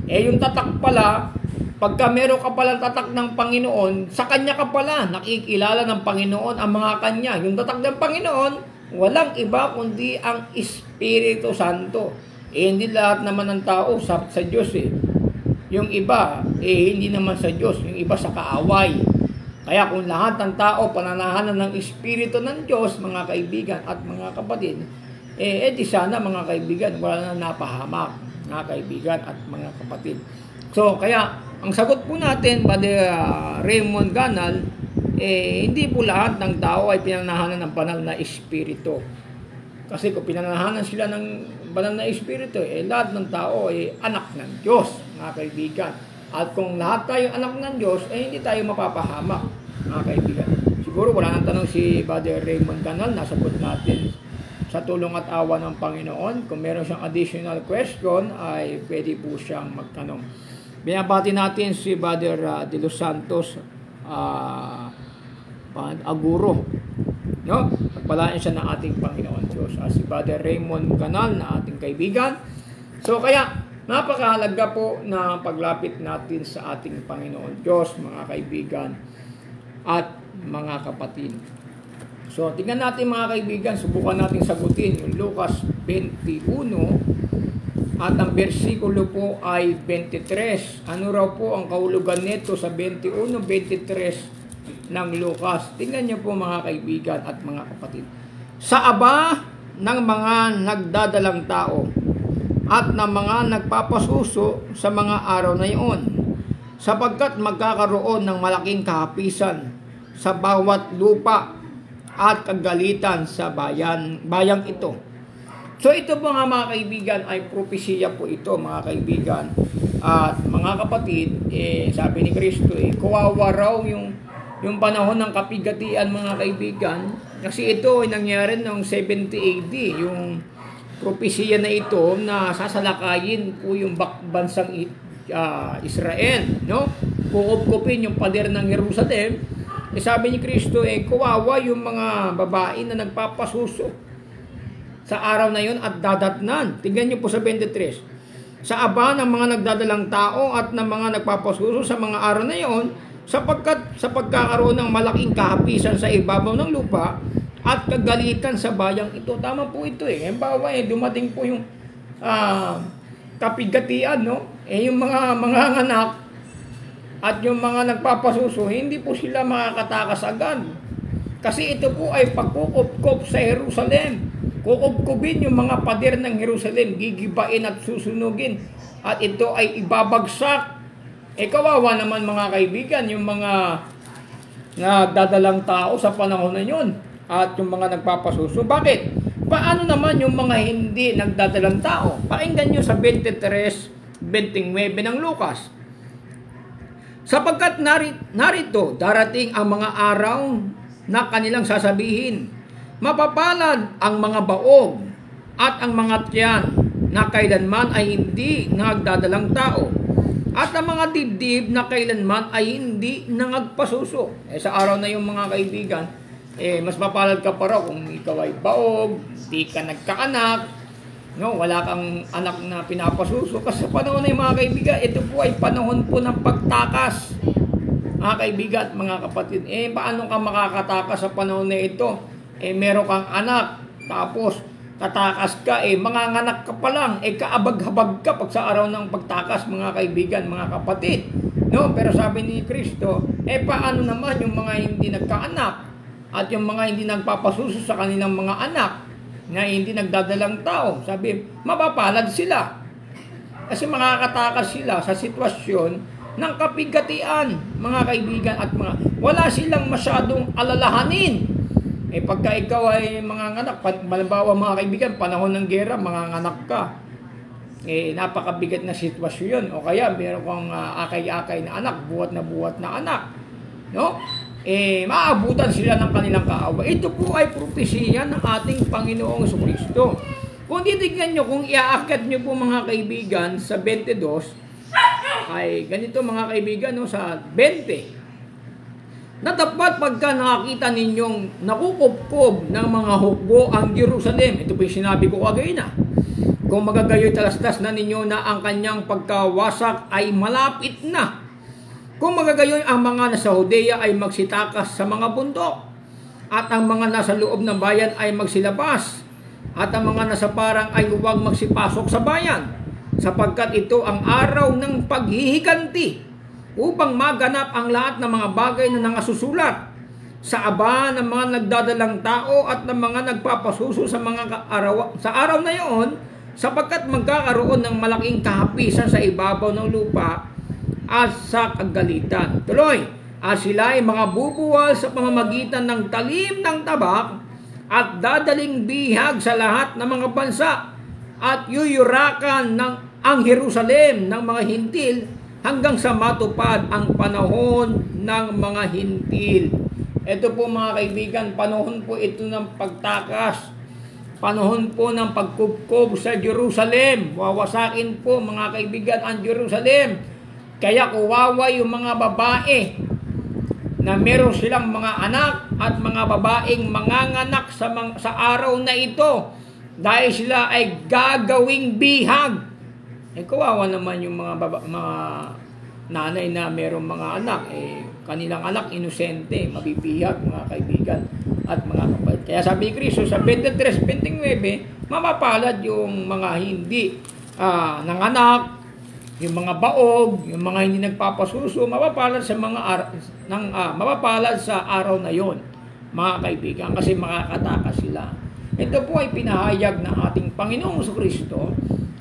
Yung tatak pala, pagka meron ka palang tatak ng Panginoon, sa Kanya ka pala, nakikilala ng Panginoon ang mga Kanya. Yung tatak ng Panginoon, walang iba kundi ang Espiritu Santo. Hindi lahat naman ng tao sa Diyos eh. Yung iba, hindi naman sa Diyos. Yung iba sa kaaway. Kaya kung lahat ng tao pananahanan ng Espiritu ng Diyos, mga kaibigan at mga kapatid, di sana mga kaibigan, wala na napahamak, mga kaibigan at mga kapatid. So, kaya, ang sagot po natin, Brother Raymond Ganal, hindi po lahat ng tao ay pinananahanan ng banal na espiritu. Kasi kung pinananahanan sila ng banal na espiritu, lahat ng tao ay anak ng Diyos, mga kaibigan. At kung lahat tayo anak ng Diyos, hindi tayo mapapahamak, mga kaibigan. Siguro wala nang tanong si Brother Raymond Ganal, nasagot natin sa tulong at awa ng Panginoon. Kung meron siyang additional question, ay pwede po siyang magtanong. Binabati natin si Brother De Los Santos Aguro. No? Pagpalain siya ng ating Panginoon Diyos. Si Brother Raymond Ganal na ating kaibigan. So kaya, napakahalaga po na paglapit natin sa ating Panginoon Diyos, mga kaibigan. at mga kapatid. So, tingnan natin mga kaibigan, subukan natin sagutin yung Lucas 21 at ang versikulo po ay 23. Ano raw po ang kahulugan nito sa 21, 23 ng Lucas? Tingnan niyo po mga kaibigan at mga kapatid. Sa aba ng mga nagdadalang tao at ng mga nagpapasuso sa mga araw na iyon, sapagkat magkakaroon ng malaking kahapisan sa bawat lupa at kagalitan sa bayang ito. So ito po nga mga kaibigan ay propesiya po ito mga kaibigan at mga kapatid, sabi ni Kristo, kawawa raw yung panahon ng kapigatian mga kaibigan, kasi ito ay nangyari noong 70 AD, yung propesiya na ito na sasalakayin po yung bansang Israel, no? Kukupkupin yung pader ng Jerusalem. Sabi ni Kristo, kawawa yung mga babae na nagpapasuso sa araw na yun at dadatnan. Tingnan niyo po sa 23. Sa aba ng mga nagdadalang tao at ng mga nagpapasuso sa mga araw na yun, sapagkat sa pagkakaroon ng malaking kahapisan sa ibabaw ng lupa at kagalitan sa bayang ito. Tama po ito Halimbawa dumating po yung kapigatian, no? Yung mga anak at yung mga nagpapasuso, hindi po sila makakatakas agad. Kasi ito po ay pagkukupkup sa Jerusalem. Kukupkupin yung mga pader ng Jerusalem, gigibain at susunugin. At ito ay ibabagsak. Kawawa naman mga kaibigan, yung mga nagdadalang tao sa panahon na yun. At yung mga nagpapasuso. Bakit? Paano naman yung mga hindi nagdadalang tao? Pakinggan nyo sa 23:29 ng Lucas. Sapagkat narito darating ang mga araw na kanilang sasabihin, mapapalad ang mga baog at ang mga tiyan na kailanman ay hindi nagdadalang tao at ang mga dibdib na kailanman ay hindi nagpasuso. Sa araw na yung mga kaibigan, mas mapalad ka pa raw kung ikaw ay baog, di ka nagkaanak, no, wala kang anak na pinapasuso. Kasi sa panahon na yung mga kaibigan, ito po ay panahon po ng pagtakas. Mga kaibigan at mga kapatid, paano ka makakatakas sa panahon na ito? Meron kang anak, tapos tatakas ka, manganganak ka pa lang, kaabag-habag ka pag sa araw ng pagtakas, mga kaibigan, mga kapatid. No? Pero sabi ni Kristo, paano naman yung mga hindi nagkaanak at yung mga hindi nagpapasuso sa kanilang mga anak na hindi nagdadalang tao? Sabi, mapapalad sila. Kasi makakatakas sila sa sitwasyon ng kapigatian, mga kaibigan at mga wala silang masyadong alalahanin. Pagka ikaw ay manganganak, malimbawa mga kaibigan, panahon ng gera, manganganak ka, napakabigat na sitwasyon yun. O kaya meron kang akay-akay na anak, buhat na anak, no? Maabutan sila ng kanilang kaawa. Ito po ay propesiya ng ating Panginoong Jesucristo. Kung titignan nyo, kung iaakyat nyo po mga kaibigan sa 22, ay ganito mga kaibigan, no, sa 20. Na dapat pagka nakakita ninyong nakukupkob ng mga hukbo ang Jerusalem, ito po yung sinabi ko kagaya kung magagayoy talastas na ninyo na ang kanyang pagkawasak ay malapit na. Kung magagayoy ang mga nasa Judea ay magsitakas sa mga bundok, at ang mga nasa loob ng bayan ay magsilabas, at ang mga nasa parang ay huwag magsipasok sa bayan, sapagkat ito ang araw ng paghihiganti, upang maganap ang lahat ng mga bagay na nangasusulat sa aba ng mga nagdadalang tao at ng mga nagpapasuso sa araw na iyon, sapagkat magkakaroon ng malaking kahapisan sa ibabaw ng lupa at sa kagalitan. Tuloy, at sila ay mga bubuwal sa pamamagitan ng talim ng tabak at dadaling bihag sa lahat ng mga bansa at yuyurakan ang Jerusalem ng mga hintil hanggang sa matupad ang panahon ng mga hintil. Ito po mga kaibigan, panahon po ito ng pagtakas. Panahon po ng pagkubkob sa Jerusalem. Wawasakin po mga kaibigan ang Jerusalem. Kaya kawawa yung mga babae na meron silang mga anak at mga babaeng manganganak sa araw na ito dahil sila ay gagawing bihag. Kawawa naman yung mga nanay na merong mga anak. kanilang anak inosente, mabibihag mga kaibigan at mga kapatid. Kaya sabi Kristo sa 23:29, mapapalad yung mga hindi nanganak, yung mga baog, yung mga hindi nagpapasuso, mapapalad sa mapapalad sa araw na yon, mga kaibigan, kasi makakatakas sila. Ito po ay pinahayag ng ating Panginoong Kristo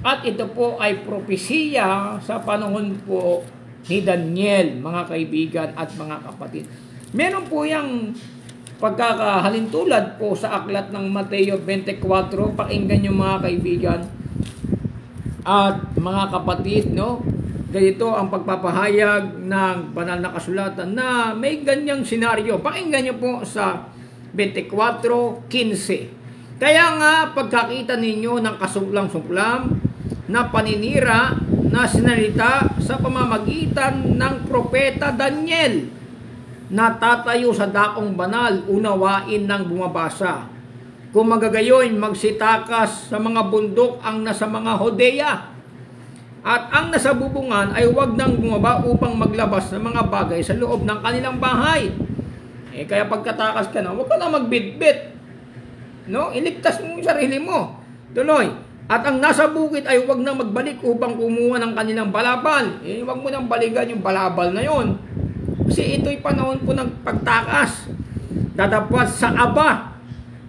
at ito po ay propesiya sa panahon po ni Daniel, mga kaibigan at mga kapatid. Meron po yung pagkakahalintulad po sa aklat ng Mateo 24, pakinggan nyo mga kaibigan at mga kapatid, no? Ganito ang pagpapahayag ng banal na kasulatan na may ganyang senaryo. Pakinggan nyo po sa 24:15. Kaya nga, pagkakita ninyo ng kasuklam-suklam na paninira na sinalita sa pamamagitan ng propeta Daniel na tatayo sa dakong banal, unawain ng bumabasa. Kung magagayon, magsitakas sa mga bundok ang nasa mga Hodea, at ang nasa bubungan ay huwag nang bumaba upang maglabas ng mga bagay sa loob ng kanilang bahay. Kaya pagkatakas ka na, huwag ka na magbitbit. No? Iligtas mo yung sarili mo. Tuloy. At ang nasa bukid ay huwag na magbalik upang kumuha ng kanilang balabal. Huwag mo nang balikan yung balabal na yon. Kasi ito'y panahon po ng pagtakas. Dadapat sa aba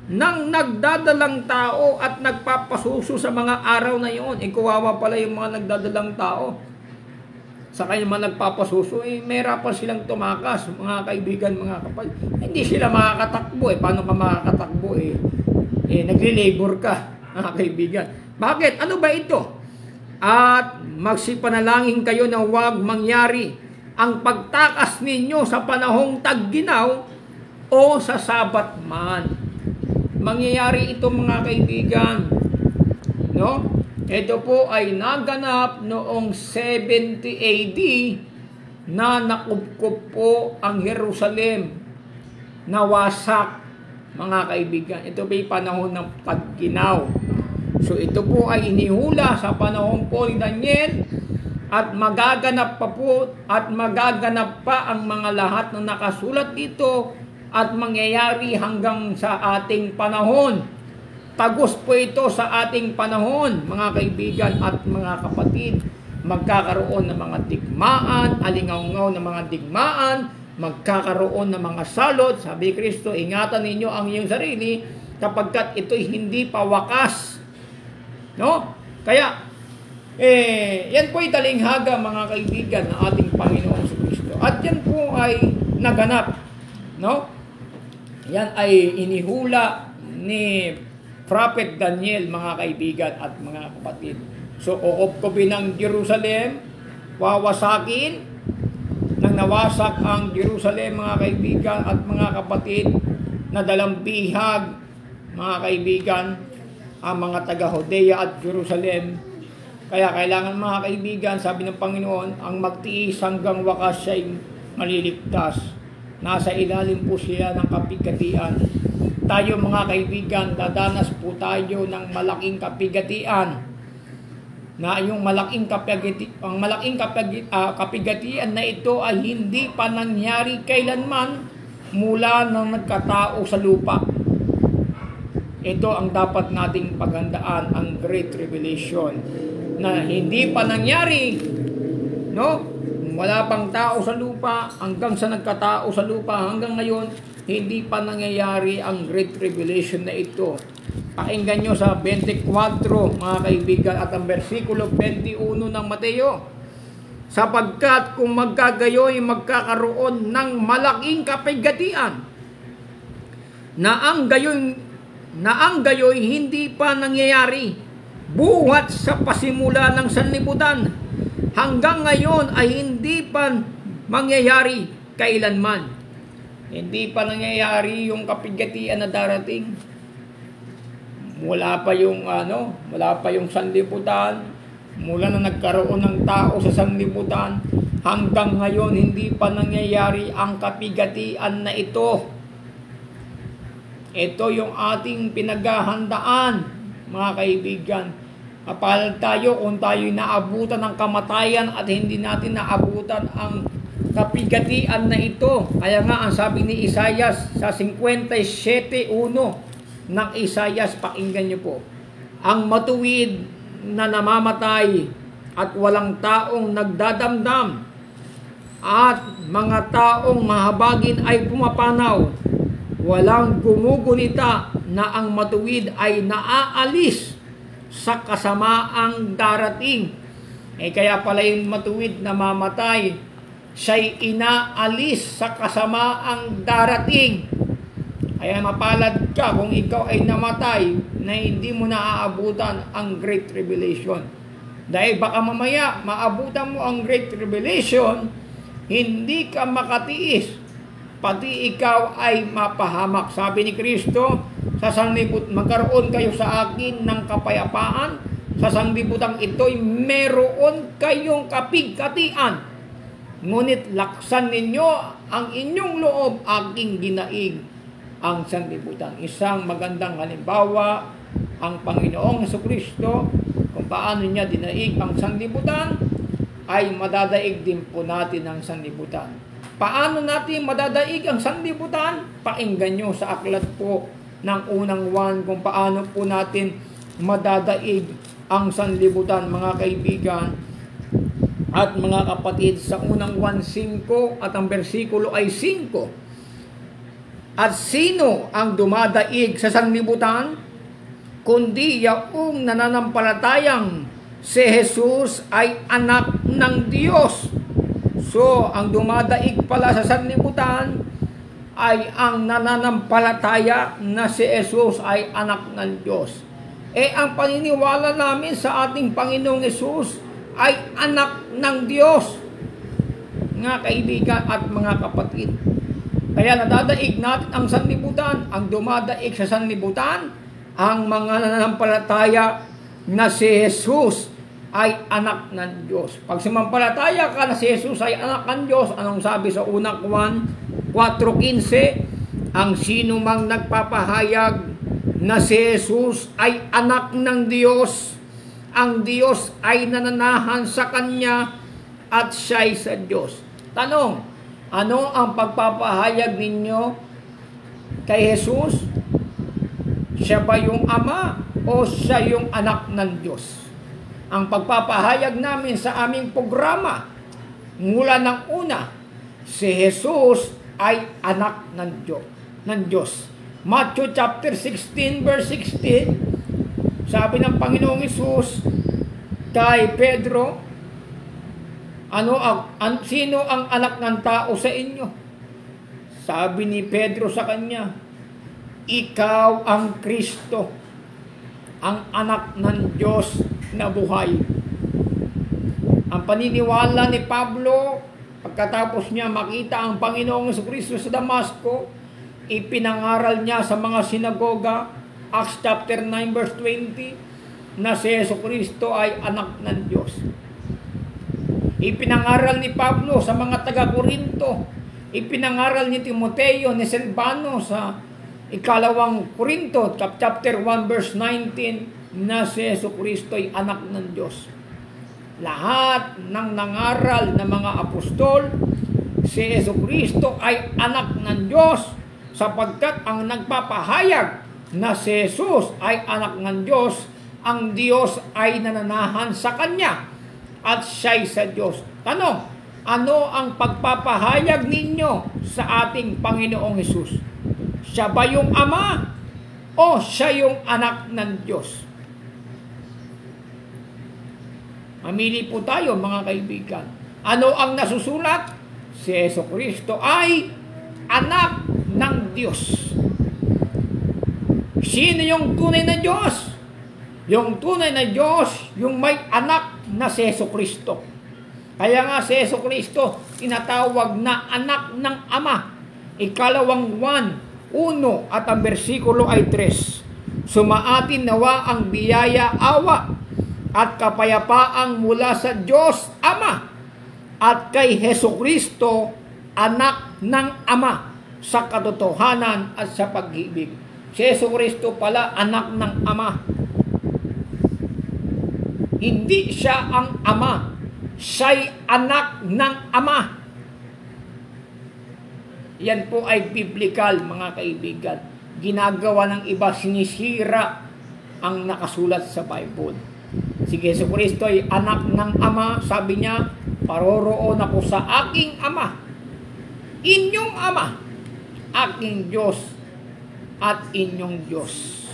ng nagdadalang tao at nagpapasuso sa mga araw na yon. Kawawa pala yung mga nagdadalang tao. Sa kanya man nagpapasuso, may hirapan silang tumakas, mga kaibigan, mga kapatid. Hindi sila makakatakbo. Paano ka makakatakbo? Nagli-labor ka, mga kaibigan. Bakit? Ano ba ito? At magsipanalangin kayo na huwag mangyari ang pagtakas ninyo sa panahong tagginaw o sa Sabat man. Mangyayari ito, mga kaibigan. No? Ito po ay naganap noong 70 AD na nakupkup po ang Jerusalem. Nawasak, mga kaibigan. Ito po ay panahon ng tagginaw. So ito po ay inihula sa panahon po ni Daniel at magaganap pa po at magaganap pa ang mga lahat na nakasulat dito at mangyayari hanggang sa ating panahon. Tagos po ito sa ating panahon, mga kaibigan at mga kapatid. Magkakaroon ng mga digmaan, alingaw-ngaw ng mga digmaan, magkakaroon ng mga salot. Sabi Kristo, ingatan ninyo ang inyong sarili kapagkat ito'y hindi pa wakas. No? Kaya, yan po ay talinghaga, mga kaibigan, ng ating Panginoong Kristo. At yan po ay naganap. No? Yan ay inihula ni Prophet Daniel, mga kaibigan at mga kapatid. So, kukupkupin ng Jerusalem, wawasakin, nang nawasak ang Jerusalem, mga kaibigan at mga kapatid, na dalambihag, mga kaibigan, ang mga taga-Hodea at Jerusalem. Kaya kailangan, mga kaibigan, sabi ng Panginoon, ang magtiis hanggang wakas siya'y maliligtas. Nasa ilalim po siya ng kapigatian. Tayo, mga kaibigan, dadanas po tayo ng malaking kapigatian. Na yung malaking kapigatian na ito ay hindi pa nangyari kailanman mula nang nagkatao sa lupa. Ito ang dapat nating paghandaan, ang Great Revelation, na hindi pa nangyari, no? Wala pang tao sa lupa, hanggang sa nagkatao sa lupa, hanggang ngayon, hindi pa nangyayari ang Great Revelation na ito. Pakinggan nyo sa 24, mga kaibigan, at ang versikulo 21 ng Mateo. Sapagkat kung magkagayoy, magkakaroon ng malaking kapigatian, na ang gayoy hindi pa nangyayari, buhat sa pasimula ng sanlibutan, hanggang ngayon ay hindi pa mangyayari kailanman. Hindi pa nangyayari yung kapigatian na darating. Wala pa yung sanlibutan, mula na nagkaroon ng tao sa sanlibutan, hanggang ngayon hindi pa nangyayari ang kapigatian na ito. Ito yung ating pinaghahandaan, mga kaibigan. Kapal tayo kung tayo naabutan ng kamatayan at hindi natin naabutan ang kapigatian na ito. Kaya nga ang sabi ni Isaias sa 57:1 ng Isaias, pakinggan niyo po. Ang matuwid na namamatay at walang taong nagdadamdam at mga taong mahabagin ay pumapanaw. Walang gumugunita na ang matuwid ay naaalis sa kasamaang darating. Kaya pala yung matuwid na mamatay, siya'y inaalis sa kasamaang darating. Kaya mapalad ka kung ikaw ay namatay na hindi mo naaabutan ang Great Tribulation. Dahil baka mamaya maabutan mo ang Great Tribulation, hindi ka makatiis, pati ikaw ay mapahamak. Sabi ni Kristo, sa sanglibut, magkaroon kayo sa akin ng kapayapaan, sa sanglibutang ito'y meron kayong kapigkatian. Ngunit laksan ninyo ang inyong loob, aking ginaig ang sanglibutan. Isang magandang halimbawa ang Panginoong Jesucristo kung paano niya dinaig ang sanglibutan, ay madadaig din po natin ang sanglibutan. Paano natin madadaig ang sanglibutan? Pakinggan nyo sa aklat po ng unang Juan kung paano po natin madadaig ang sanlibutan, mga kaibigan at mga kapatid, sa unang 1:5 at ang bersikulo ay 5. At sino ang dumadaig sa sanlibutan kundi yaong nananampalatayang si Jesus ay anak ng Diyos. So, ang dumadaig pala sa sanlibutan ay ang nananampalataya na si Jesus ay anak ng Diyos. Ang paniniwala namin sa ating Panginoong Jesus ay anak ng Diyos, mga kaibigan at mga kapatid. Kaya nadadaig natin ang sanlibutan, ang dumadaig sa sanlibutan, ang mga nananampalataya na si Jesus ay anak ng Diyos. Pag sumampalataya ka na si Jesus ay anak ng Diyos, anong sabi sa unang Juan 4:15? Ang sino mang nagpapahayag na si Jesus ay anak ng Diyos, ang Diyos ay nananahan sa Kanya at siya'y sa Diyos. Tanong, ano ang pagpapahayag ninyo kay Jesus? Siya ba yung Ama o siya yung anak ng Diyos? Ang pagpapahayag namin sa aming programa mula ng una, si Jesus ay anak ng Diyos. Matthew chapter 16 verse 16, sabi ng Panginoong Hesus kay Pedro, sino ang anak ng tao sa inyo? Sabi ni Pedro sa kanya, ikaw ang Kristo, ang anak ng Diyos na buhay. Ang paniniwala ni Pablo, pagkatapos niya makita ang Panginoong Jesucristo sa Damasco, ipinangaral niya sa mga sinagoga, Acts chapter 9 verse 20, na si Jesucristo ay anak ng Diyos. Ipinangaral ni Pablo sa mga taga-Korinto, ipinangaral ni Timoteo, ni Silvano sa ikalawang Korinto, chapter 1 verse 19, na si Jesucristo ay anak ng Diyos. Lahat ng nangaral na mga apostol, si Jesucristo ay anak ng Diyos, sapagkat ang nagpapahayag na si Jesus ay anak ng Diyos, ang Diyos ay nananahan sa Kanya at siya'y sa Diyos. Tanong, ano ang pagpapahayag ninyo sa ating Panginoong Hesus? Siya ba yung Ama o siya yung anak ng Diyos? Mamili po tayo, mga kaibigan. Ano ang nasusulat? Si Jesucristo ay anak ng Diyos. Sino yung tunay na Diyos? Yung tunay na Diyos, yung may anak na si Jesucristo. Kaya nga si Jesucristo tinatawag na anak ng Ama. Ikalawang 1:1 at ang bersikulo ay 3. Sumaatin nawa ang biyaya, awa at kapayapaang mula sa Diyos Ama at kay Jesucristo, anak ng Ama, sa katotohanan at sa pag-ibig. Si Jesucristo pala anak ng Ama. Hindi siya ang Ama, siya'y anak ng Ama. Yan po ay biblical, mga kaibigan. Ginagawa ng iba, sinisira ang nakasulat sa Bible. Si Jesucristo ay anak ng Ama. Sabi niya, paroroon ako sa aking Ama, inyong Ama, aking Diyos at inyong Diyos.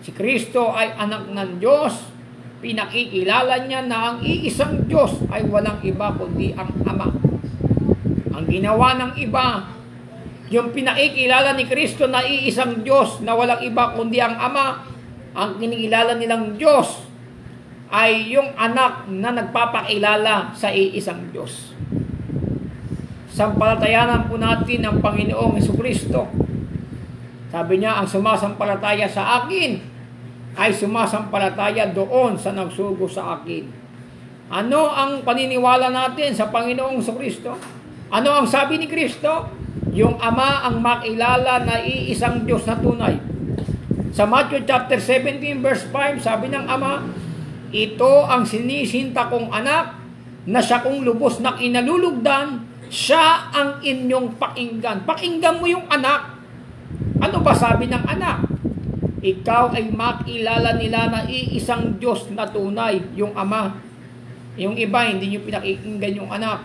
Si Kristo ay anak ng Diyos. Pinakikilala niya na ang iisang Diyos ay walang iba kundi ang Ama. Ang ginawa ng iba, yung pinakikilala ni Kristo na iisang Diyos na walang iba kundi ang Ama, ang kinikilala nilang Diyos ay yung anak na nagpapakilala sa iisang Diyos. Sampalatayanan po natin ang Panginoong Jesucristo. Sabi niya, ang sumasampalataya sa akin ay sumasampalataya doon sa nagsugo sa akin. Ano ang paniniwala natin sa Panginoong Jesucristo? Ano ang sabi ni Kristo? Yung Ama ang makilala na iisang Diyos na tunay. Sa Matthew chapter 17 verse 5, sabi ng Ama, ito ang sinisinta kong anak na siya kong lubos na inalulugdan, siya ang inyong pakinggan. Pakinggan mo yung anak. Ano ba sabi ng anak? Ikaw ay makilala nila na iisang Diyos na tunay, yung Ama. Yung iba, hindi nyo pinakikinggan yung anak.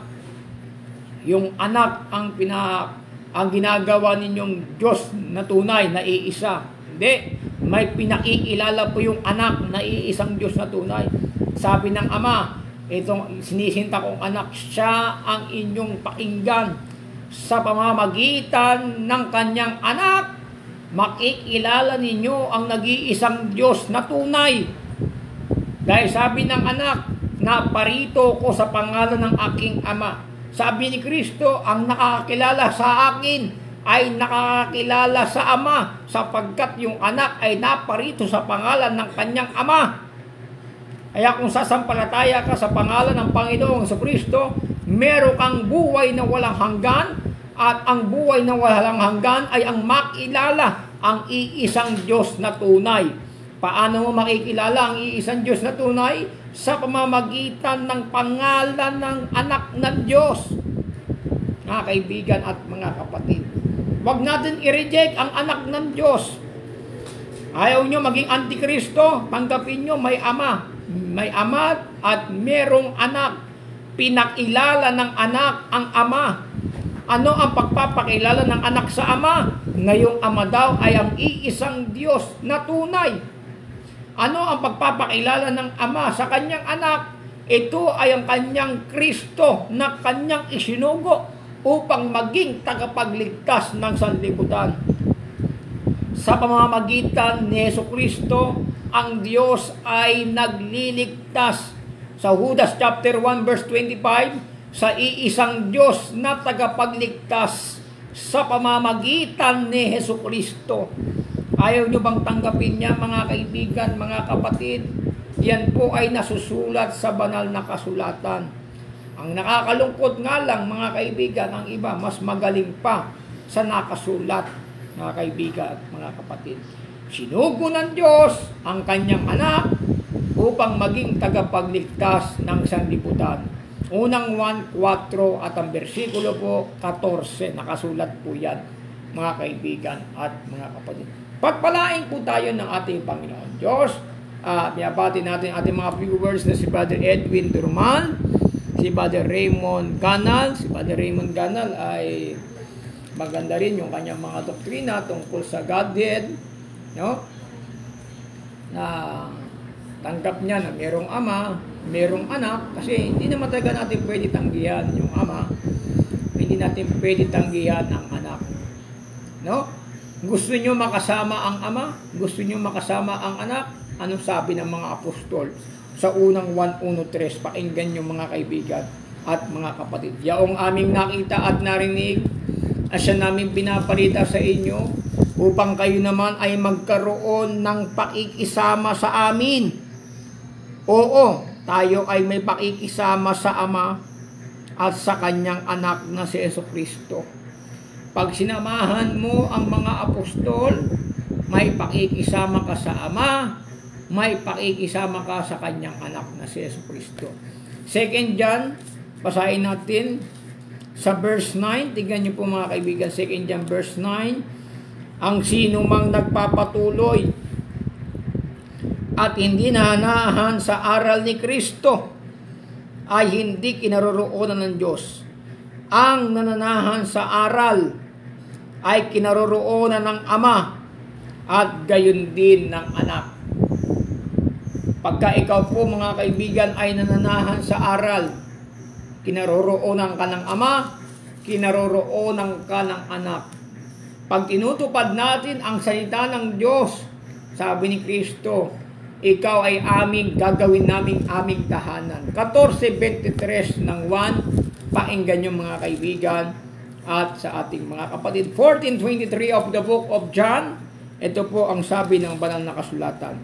Yung anak ang ginagawa ninyong Diyos na tunay, na iisa. Hindi. May pinakikilala po yung anak na iisang Diyos na tunay. Sabi ng Ama, itong sinisinta kong anak, siya ang inyong pakinggan. Sa pamamagitan ng kanyang anak, makikilala ninyo ang nag-iisang Diyos na tunay. Dahil sabi ng anak, naparito ko sa pangalan ng aking Ama. Sabi ni Kristo, ang nakakakilala sa akin ay nakakakilala sa Ama, sapagkat yung anak ay naparito sa pangalan ng kanyang Ama. Kaya kung sasampalataya ka sa pangalan ng Panginoong Jesucristo, meron kang buhay na walang hanggan, at ang buhay na walang hanggan ay ang makilala ang iisang Diyos na tunay. Paano mo makikilala ang iisang Diyos na tunay? Sa pamamagitan ng pangalan ng anak ng Diyos. Mga kaibigan at mga kapatid, huwag natin i-reject ang anak ng Diyos. Ayaw nyo maging antikristo, tanggapin nyo may Ama. May Ama at merong anak. Pinakilala ng anak ang Ama. Ano ang pagpapakilala ng anak sa Ama? Ngayong Ama daw ay ang iisang Diyos na tunay. Ano ang pagpapakilala ng Ama sa kanyang anak? Ito ay ang kanyang Kristo na kanyang isinugo upang maging tagapagligtas ng sanlibutan. Sa pamamagitan ni Jesucristo, ang Diyos ay nagliligtas. Sa Judas chapter 1 verse 25, sa iisang Diyos na tagapagligtas sa pamamagitan ni Jesucristo. Ayaw nyo bang tanggapin niya, mga kaibigan, mga kapatid? Yan po ay nasusulat sa banal na kasulatan. Ang nakakalungkot nga lang, mga kaibigan, ang iba mas magaling pa sa nakasulat, mga kaibigan at mga kapatid. Sinugo ng Diyos ang kanyang anak upang maging tagapagligtas ng sanlibutan. Unang 1:4 at ang bersikulo po 14, nakasulat po yan, mga kaibigan at mga kapatid. Pagpalain po tayo ng ating Panginoon Diyos. Binabati natin ating mga viewers na si Brother Edwin Durman, si Brother Raymond Ganal. Si Brother Raymond Ganal ay maganda rin yung kanyang mga doktrina tungkol sa Godhead, no? Na tanggap niya na merong Ama, merong anak, kasi hindi naman talaga natin pwede tanggihan yung Ama, hindi natin pwede tanggihan ang anak, no? Gusto niyo makasama ang Ama? Gusto niyo makasama ang anak? Anong sabi ng mga apostol? Sa unang 1:1-3, pakinggan niyo mga kaibigan at mga kapatid. Yaong aming nakita at narinig, asya namin pinapalita sa inyo, upang kayo naman ay magkaroon ng pakikisama sa amin. Oo, tayo ay may pakikisama sa Ama at sa kanyang anak na si Jesucristo. Pag sinamahan mo ang mga apostol, may pakikisama ka sa Ama, may pakikisama ka sa kanyang anak na si Jesucristo. 2 John, basahin natin sa verse 9. Tingnan niyo po mga kaibigan, 2 John verse 9. Ang sino mang nagpapatuloy at hindi nanahan sa aral ni Kristo ay hindi kinaroroonan ng Diyos. Ang nananahan sa aral ay kinaroroonan ng Ama at gayon din ng Anak. Pagka ikaw po mga kaibigan ay nananahan sa aral, kinaroroonan ka ng Ama, kinaroroonan ka ng Anak. Pag tinutupad natin ang salita ng Diyos, sabi ni Kristo, ikaw ay gagawin naming aming tahanan. 14:23 ng 1, painggan nyo mga kaibigan at sa ating mga kapatid. 14:23 of the book of John, ito po ang sabi ng banal na kasulatan.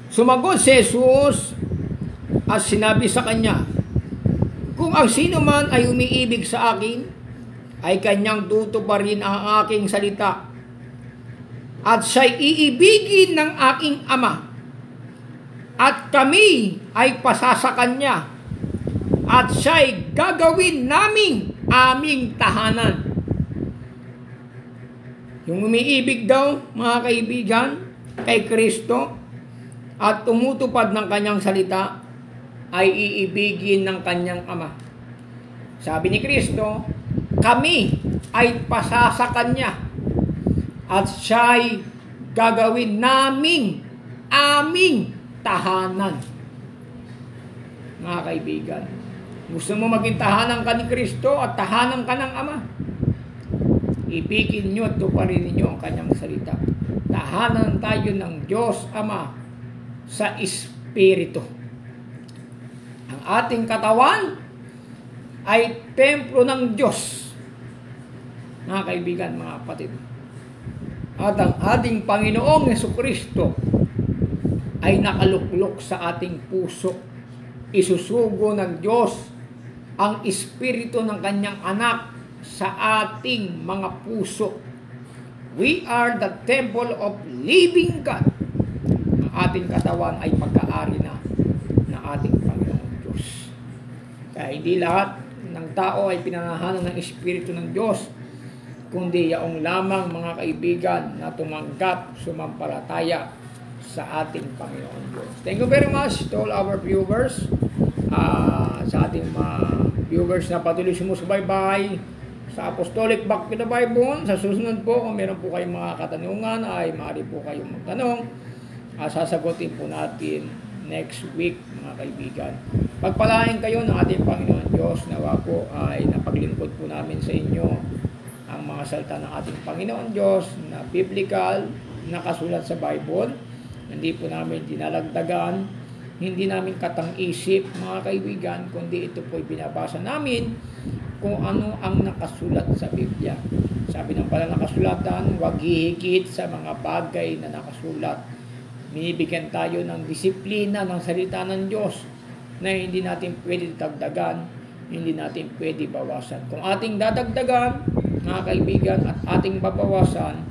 Sumagot si Jesus at sinabi sa kanya, kung ang sino man ay umiibig sa akin, ay kanyang tutuparin ang aking salita. At siya'y iibigin ng aking Ama. At kami ay pasasakan niya. At siya'y gagawin naming aming tahanan. Yung umiibig daw, mga kaibigan, kay Kristo, at tumutupad ng kanyang salita, ay iibigin ng kanyang Ama. Sabi ni Kristo, kami ay pasasakan niya at siya'y gagawin naming aming tahanan. Mga kaibigan, gusto mo maging tahanan ka ni Kristo at tahanan ka ng Ama? Ibigin nyo at tuparin ninyo ang kanyang salita. Tahanan tayo ng Diyos Ama sa Espiritu. Ang ating katawan ay templo ng Diyos. Mga kaibigan, mga kapatid. At ang ating Panginoong Jesucristo ay nakaluklok sa ating puso. Isusugo ng Diyos ang Espiritu ng kanyang anak sa ating mga puso. We are the temple of living God. Ang ating katawan ay pagkaari na ng ating Panginoong Diyos. Kaya hindi lahat ng tao ay pinanahanan ng Espiritu ng Diyos, kundi yaong lamang mga kaibigan na tumanggap, sumampalataya sa ating Panginoon Diyos. Thank you very much to all our viewers, sa ating mga viewers na patuloy sumusubaybay sa Apostolic Back to the Bible. Sa susunod po, kung meron po kayong mga katanungan, ay maaari po kayong magtanong. Sasagutin po natin next week, mga kaibigan. Pagpalain kayo ng ating Panginoon Diyos, nawa po ay napaglingkod po namin sa inyo ang mga salita ng ating Panginoon Diyos na biblical, nakasulat sa Bible. Hindi po namin dinalagdagan, hindi namin katang-isip, mga kaibigan, kundi ito po ay binabasa namin kung ano ang nakasulat sa Biblia. Sabi ng banal na kasulatan, huwag hihigit sa mga bagay na nakasulat. Binibigyan tayo ng disiplina ng salita ng Diyos na hindi natin pwede dagdagan, hindi natin pwede bawasan. Kung ating dadagdagan, mga kaibigan, at ating babawasan,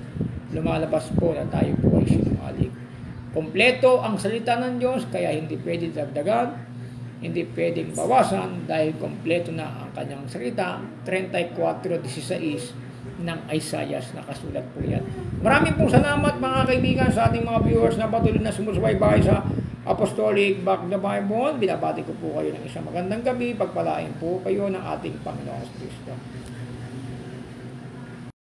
lumalabas po na tayo po ay sinungaling. Kompleto ang salita ng Diyos, kaya hindi pwede dagdagan, hindi pwedeng bawasan, dahil kompleto na ang kanyang salita. 34:16 ng Isaiah, nakasulat po yan. Maraming pong salamat mga kaibigan sa ating mga viewers na patuloy na sumusubaybay sa Apostolic Back the Bible. Binabati ko po kayo ng isang magandang gabi. Pagpalain po kayo ng ating Panginoong Kristo.